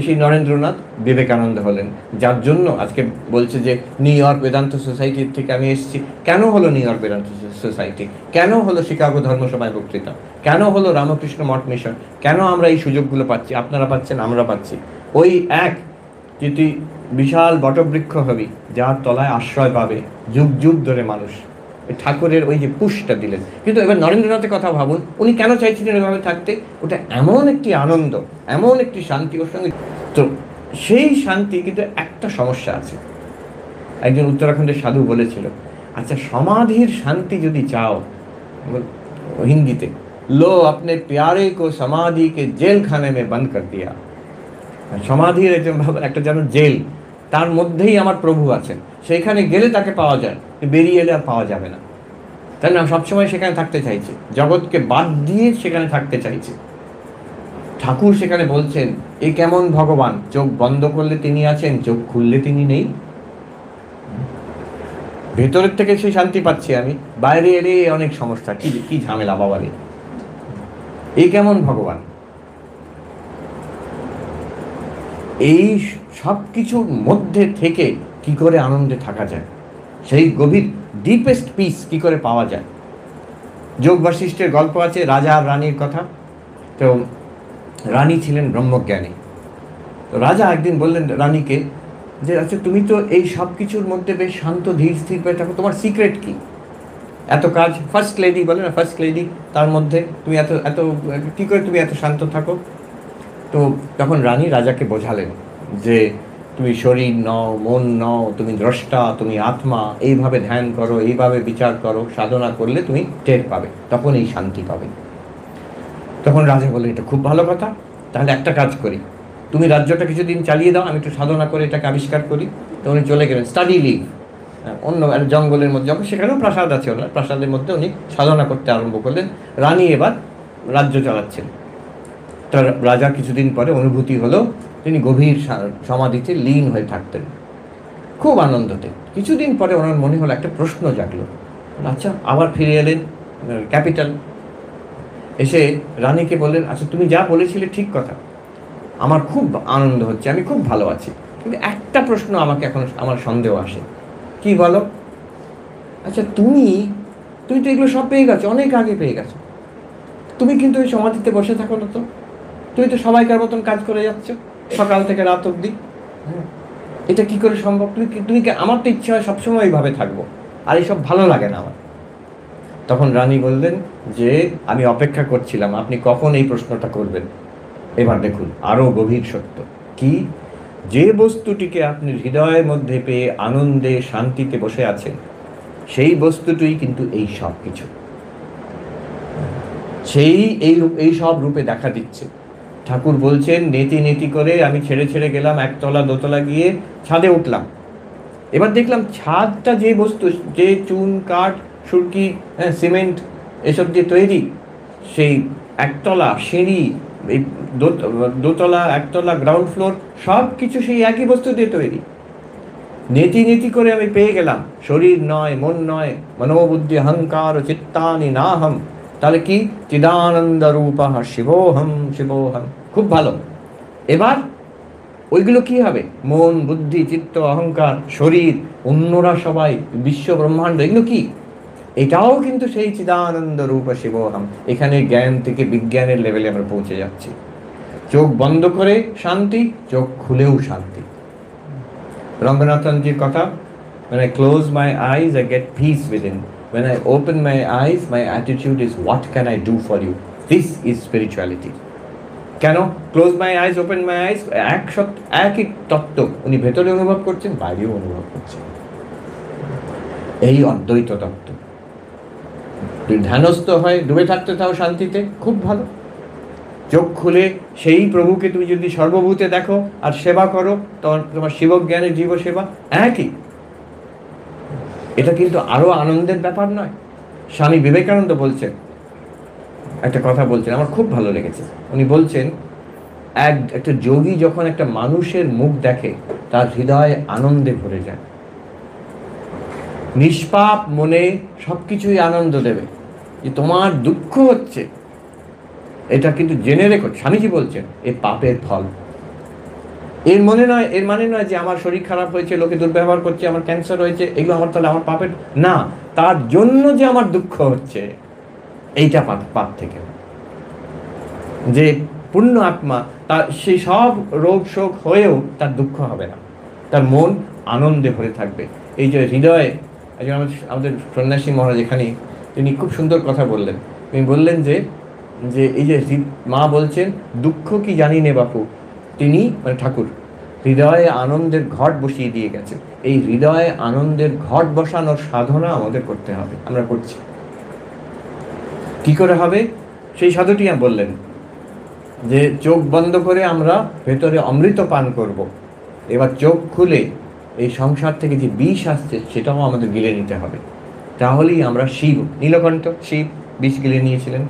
সেই নরেন্দ্রনাথ বিবেকানন্দ হলেন, যার জন্য আজকে বলছে যে নিউ ইয়র্ক বেদান্ত সোসাইটির থেকে আমি এসেছি। কেন হলো নিউ ইয়র্ক বেদান্ত সোসাইটি? কেন হলো শিকাগো ধর্মসভায় বক্তৃতা? কেন হলো রামকৃষ্ণ মঠ মিশন? কেন আমরা এই সুযোগগুলো পাচ্ছি? আপনারা পাচ্ছেন, আমরা পাচ্ছি। ওই এক যে তুই বিশাল বটবৃক্ষ হবি, যার তলায় আশ্রয় পাবে যুগ যুগ ধরে মানুষ। ঠাকুরের ওই যে পুষটা দিলেন। কিন্তু এবার নরেন্দ্রনাথের কথা ভাবুন, উনি কেন চাইছিলেন এভাবে থাকতে? ওটা এমন একটি আনন্দ, এমন একটি শান্তি ওর সঙ্গে। তো সেই শান্তি, কিন্তু একটা সমস্যা আছে। একজন উত্তরাখণ্ডের সাধু বলেছিল, আচ্ছা সমাধির শান্তি যদি চাও, হিন্দিতে, লো আপনি প্যারে কো সমাধি কে জেলখানে মে বন্ধ কর দিয়া। সমাধির একটা যেন জেল, তার মধ্যেই আমার প্রভু আছেন, সেইখানে গেলে তাকে পাওয়া যায়, বেরিয়ে এলে আর পাওয়া যাবে না। তাই না? সবসময় সেখানে থাকতে চাইছে, জগৎকে বাদ দিয়ে সেখানে থাকতে চাইছে। ঠাকুর সেখানে বলছেন, এ কেমন ভগবান, চোখ বন্ধ করলে তিনি আছেন, চোখ খুললে তিনি নেই। ভেতরের থেকে সেই শান্তি পাচ্ছি আমি, বাইরে এলে অনেক সমস্যা, কি ঝামেলা বাবারে। এই কেমন ভগবান? এই সব কিছুর মধ্যে থেকে কি করে আনন্দে থাকা যায়, সেই গভীর ডিপেস্ট পিস কি করে পাওয়া যায়। যোগ বাশিষ্ঠের গল্প আছে, রাজা আর রানীর কথা। তো রানী ছিলেন ব্রহ্মজ্ঞানী। তো রাজা একদিন বললেন রানীকে যে, আচ্ছা তুমি তো এই সব কিছুর মধ্যে বেশ শান্ত, ধীর স্থির হয়ে থাকো, তোমার সিক্রেট কি? এত কাজ, ফার্স্ট লেডি বলে না, ফার্স্ট লেডি, তার মধ্যে তুমি এত এত কী করে তুমি এত শান্ত থাকো? তো তখন রানী রাজাকে বোঝালেন যে তুমি শরীর নও, মন নও, তুমি দ্রষ্টা, তুমি আত্মা, এইভাবে ধ্যান করো, এইভাবে বিচার করো, সাধনা করলে তুমি টের পাবে, তখন এই শান্তি পাবে। তখন রাজা বললেন, এটা খুব ভালো কথা, তাহলে একটা কাজ করি, তুমি রাজ্যটা কিছুদিন চালিয়ে দাও, আমি একটু সাধনা করে এটাকে আবিষ্কার করি। তো উনি চলে গেলেন স্টাডি লিভ, অন্য একটা জঙ্গলের মধ্যে, যখন সেখানেও প্রাসাদ আছে ওনার, প্রাসাদের মধ্যে উনি সাধনা করতে আরম্ভ করলেন। রানী এবার রাজ্য চালাচ্ছেন। তার রাজা কিছুদিন পরে অনুভূতি হলো তিনি গভীর সমাধিতে লীন হয়ে থাকতেন, খুব আনন্দতে। কিছুদিন পরে ওনার মনে হলো, একটা প্রশ্ন জাগলো। আচ্ছা, আবার ফিরে এলেন ক্যাপিটাল, এসে রানীকে বললেন, আচ্ছা তুমি যা বলেছিলে ঠিক কথা, আমার খুব আনন্দ হচ্ছে, আমি খুব ভালো আছি, কিন্তু একটা প্রশ্ন আমাকে এখন আমার সন্দেহ আসে। কি বলো? আচ্ছা তুমি তো এগুলো সব পেয়ে গেছো, অনেক আগে পেয়ে গেছো, তুমি কিন্তু ওই সমাধিতে বসে থাকো না তো, তুমি তো সবাইকার মতন কাজ করে যাচ্ছ সকাল থেকে রাত অবধি, এটা কি করে সম্ভব? তুমি আমার তো ইচ্ছা হয় সবসময় এইভাবে থাকবো, আর এইসব ভালো লাগে না আমার। তখন রানী বললেন যে আমি অপেক্ষা করছিলাম আপনি কখন এই প্রশ্নটা করবেন। এবার দেখুন আরও গভীর সত্য কি, যে বস্তুটিকে আপনি হৃদয়ের মধ্যে পেয়ে আনন্দে শান্তিতে বসে আছেন, সেই বস্তুটি কিন্তু এই সব কিছু, সেই এই সব রূপে দেখা দিচ্ছে। ঠাকুর বলছেন, নেতি নেতি করে আমি ছেড়ে ছেড়ে গেলাম, একতলা দোতলা গিয়ে ছাদে উঠলাম। এবার দেখলাম ছাদটা যে বস্তু, যে চুন কাঠ সুরকি সিমেন্ট এসব দিয়ে তৈরি, সেই একতলা সিঁড়ি, এই দোতলা একতলা গ্রাউন্ড ফ্লোর সব কিছু সেই একই বস্তু দিয়ে তৈরি। নেতি নেতি করে আমি পেয়ে গেলাম, শরীর নয়, মন নয়, মনোবুদ্ধি অহংকার চিত্তানি নাহম। তাহলে কি? চিদানন্দ রূপা শিবোহম শিবোহম। খুব ভালো। এবার ওইগুলো কি হবে? মন, বুদ্ধি, চিত্ত, অহংকার, শরীর, অন্যরা সবাই, বিশ্ব ব্রহ্মাণ্ড, এগুলো কি? এটাও কিন্তু সেই চিদানন্দ রূপ শিবোহম। এখানে জ্ঞান থেকে বিজ্ঞানের লেভেলে আমরা পৌঁছে যাচ্ছি। চোখ বন্ধ করে শান্তি, চোখ খুলেও শান্তি। রঙ্গনাথনজির কথা, when I close my eyes I get peace within, when I open my eyes my attitude is what can I do for you. This is spirituality. কেন? Close my eyes open my eyes, একই তত্ত্ব উনি ভেতরে অনুভব করছেন, বাইরেও অনুভব করছেন। এই অদ্বৈত তত্ত্ব। তুই ধ্যানস্থ হয় ডুবে থাকতে চাও শান্তিতে, খুব ভালো। চোখ খুলে সেই প্রভুকে তুমি যদি সর্বভূতে দেখো আর সেবা করো, তোমার শিবজ্ঞানের জীব সেবা একই। এটা কিন্তু আরো আনন্দের ব্যাপার নয়? স্বামী বিবেকানন্দ বলছেন, একটা কথা বলছেন, আমার খুব ভালো লেগেছে। উনি বলছেন, একটা যোগী যখন একটা মানুষের মুখ দেখে তার হৃদয় আনন্দে ভরে যায়। নিষ্পাপ মনে সবকিছুই আনন্দ দেবে। যে তোমার দুঃখ হচ্ছে, এটা কিন্তু জেনে রেখো, স্বামীজি বলছেন, এ পাপের ফল। এর মানে নয় যে আমার শরীর খারাপ হয়েছে, লোকে দুর্ব্যবহার করছে, আমার ক্যান্সার হয়েছে, এগুলো আমার তাহলে আমার পাপের না, তার জন্য যে আমার দুঃখ হচ্ছে এইটা পাপ থেকে। যে পূর্ণ আত্মা, তার সেই সব রোগ শোক হয়েও তার দুঃখ হবে না, তার মন আনন্দে ভরে থাকবে। এই যে হৃদয়ে, আমাদের সন্ন্যাসী মহারাজ এখানে তিনি খুব সুন্দর কথা বললেন। তিনি বললেন যে এই যে মা বলছেন, দুঃখ কি জানি নে বাপু, তিনি মানে ঠাকুর হৃদয়ে আনন্দের ঘট বসিয়ে দিয়ে গেছে। এই হৃদয়ে আনন্দের ঘট বসানোর সাধনা আমাদের করতে হবে, আমরা করছি। কি করে হবে সেই সাধুটি বললেন যে চোখ বন্ধ করে আমরা ভেতরে অমৃত পান করব। এবার চোখ খুলে এই সংসার থেকে যে বিষ আসছে সেটাও আমাদের গিলে নিতে হবে। তাহলেই আমরা শিব, নীলকণ্ঠ শিব বিষ গিলে নিয়েছিলেন,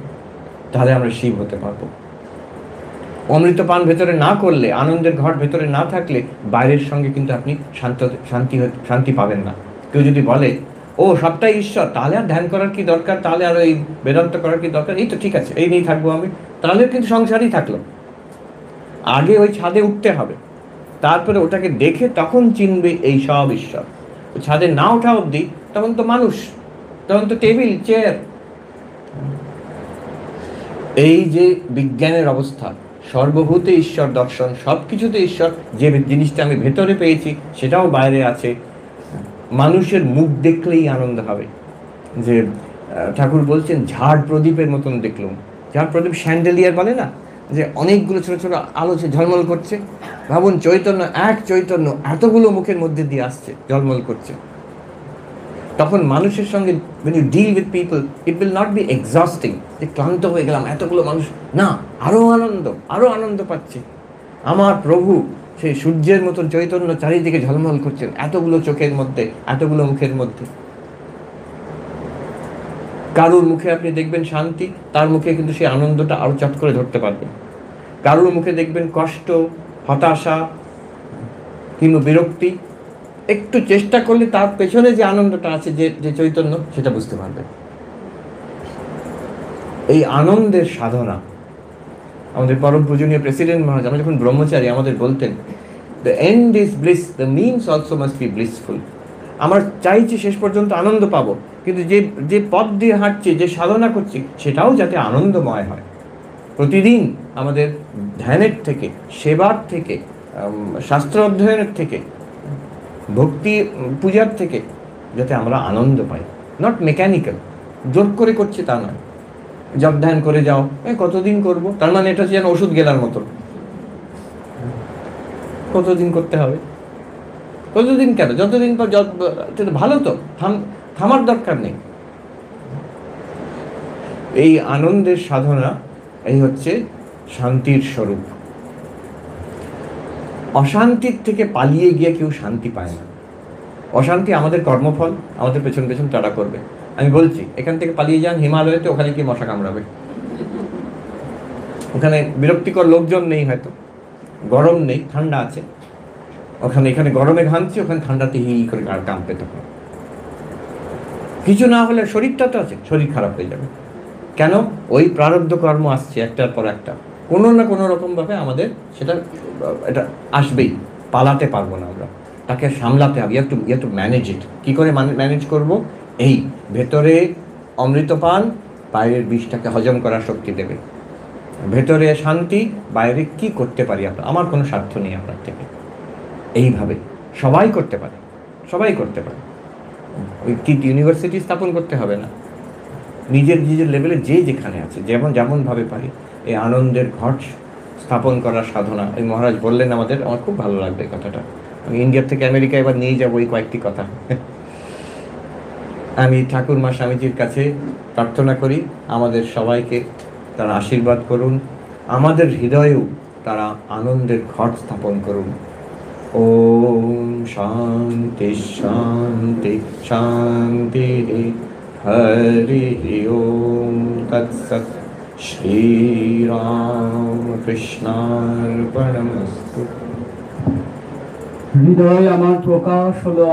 তাহলে আমরা শিব হতে পারবো। অমৃত পান ভেতরে না করলে, আনন্দের ঘট ভেতরে না থাকলে বাইরের সঙ্গে কিন্তু আপনি শান্তি পাবেন না। কেউ যদি বলে ও সবটাই ঈশ্বর, তাহলে আর ধ্যান করার কি দরকার, তাহলে আর এই বেদান্ত করার কি দরকার, এই তো ঠিক আছে, এই নিয়েই থাকবো আমি, তাহলে কিন্তু সংসারই থাকলো। আগে ওই ছাদে উঠতে হবে, তারপরে ওটাকে দেখে তখন চিনবে এই সব ঈশ্বর। ছাদে না ওঠা অবধি তখন তো মানুষ, তখন তো টেবিল চেয়ার। এই যে বিজ্ঞানের অবস্থা, সর্বভূতে ঈশ্বর দর্শন, সব কিছুতে ঈশ্বর, যে জিনিসটা আমি ভেতরে পেয়েছি সেটাও বাইরে আছে। মানুষের মুখ দেখলেই আনন্দ হবে। যে ঠাকুর বলছেন ঝাড় প্রদীপের মতন দেখলুম। ঝাড় প্রদীপ স্যান্ডেলিয়ার বলে না, যে অনেকগুলো ছোটো ছোটো আলো ঝলমল করছে। ভাবুন চৈতন্য, এক চৈতন্য এতগুলো মুখের মধ্যে দিয়ে আসছে, ঝলমল করছে। তখন মানুষের সঙ্গে when you deal with people it will not be exhausting, যে ক্লান্ত হয়ে গেলাম এতগুলো মানুষ, না, আরো আনন্দ পাচ্ছি। আমার প্রভু সেই সূর্যের মতন চৈতন্য চারিদিকে ঝলমল করছেন, এতগুলো চোখের মধ্যে, এতগুলো মুখের মধ্যে। কারুর মুখে আপনি দেখবেন শান্তি, তার মুখে কিন্তু সেই আনন্দটা আরো চট করে ধরতে পারবেন। কারুর মুখে দেখবেন কষ্ট, হতাশা কিংবা বিরক্তি, একটু চেষ্টা করলে তার পেছনে যে আনন্দটা আছে, যে চৈতন্য, সেটা বুঝতে পারবেন। এই আনন্দের সাধনা আমাদের পরম পূজনীয় প্রেসিডেন্ট মহারাজ, আমরা যখন ব্রহ্মচারী, আমাদের বলতেন, the end is bliss, the means also must be blissful. আমরা চাইছি শেষ পর্যন্ত আনন্দ পাবো, কিন্তু যে পথ দিয়ে হাঁটছি, যে সাধনা করছি, সেটাও যাতে আনন্দময় হয়। প্রতিদিন আমাদের ধ্যানের থেকে, সেবার থেকে, শাস্ত্র অধ্যয়নের থেকে, ভক্তি পূজার থেকে যাতে আমরা আনন্দ পাই, নট মেকানিক্যাল, জোর করে করছি তা নয়। জপ ধ্যান করে যাও, কতদিন করব, তার মানে এটা যেন ওষুধ গেলার মতো, কতদিন করতে হবে, কতদিন কেন, যতদিন পর ভালো তো, থামার দরকার নেই। এই আনন্দের সাধনা, এই হচ্ছে শান্তির স্বরূপ। অশান্তির থেকে পালিয়ে গিয়ে কেউ শান্তি পায় না। অশান্তি আমাদের কর্মফল, আমাদের পেছন পেছন তাড়া করবে। আমি বলছি, এখান থেকে পালিয়ে যান হিমালয়তে, ওখানে কি মশা কামড়াবে, ওখানে বিরক্তিকর লোকজন নেই, হয়তো গরম নেই, ঠান্ডা আছে। এখানে গরমে ঘামছি, ওখানে ঠান্ডাতে হি করে কাঁপবে। তখন কিছু না হলে শরীরটা তো আছে, শরীর খারাপ হয়ে যাবে। কেন? ওই প্রারব্ধ কর্ম আসছে একটার পর একটা, কোনো না কোনো রকমভাবে আমাদের এটা আসবেই, পালাতে পারবো না আমরা, তাকে সামলাতে হবে। You to manage it. কী করে ম্যানেজ করব? এই ভেতরে অমৃতপান বাইরের বিষটাকে হজম করার শক্তি দেবে, ভেতরে শান্তি, বাইরে কি করতে পারি আমরা, আমার কোনো স্বার্থ নেই আপনার থেকে। এইভাবে সবাই করতে পারে, সবাই করতে পারে। ওই কি ইউনিভার্সিটি স্থাপন করতে হবে না, নিজের লেভেলে যে যেখানে আছে, যেমনভাবে পারি এই আনন্দের ঘট স্থাপন করার সাধনা। এই মহারাজ বললেন আমাদের, আমার খুব ভালো লাগবে এই কথাটা। আমি ইন্ডিয়া থেকে আমেরিকা এবার নিয়ে যাবো এই কয়েকটি কথা। আমি ঠাকুরমা স্বামীজির কাছে প্রার্থনা করি, আমাদের সবাইকে তারা আশীর্বাদ করুন, আমাদের হৃদয়েও তারা আনন্দের ঘট স্থাপন করুন। ওম শান্তি শান্তি শান্তি। হরি ওম তৎসৎ। শ্রীরামকৃষ্ণার্পণমস্তু। হৃদয় আমার প্রকাশ হলো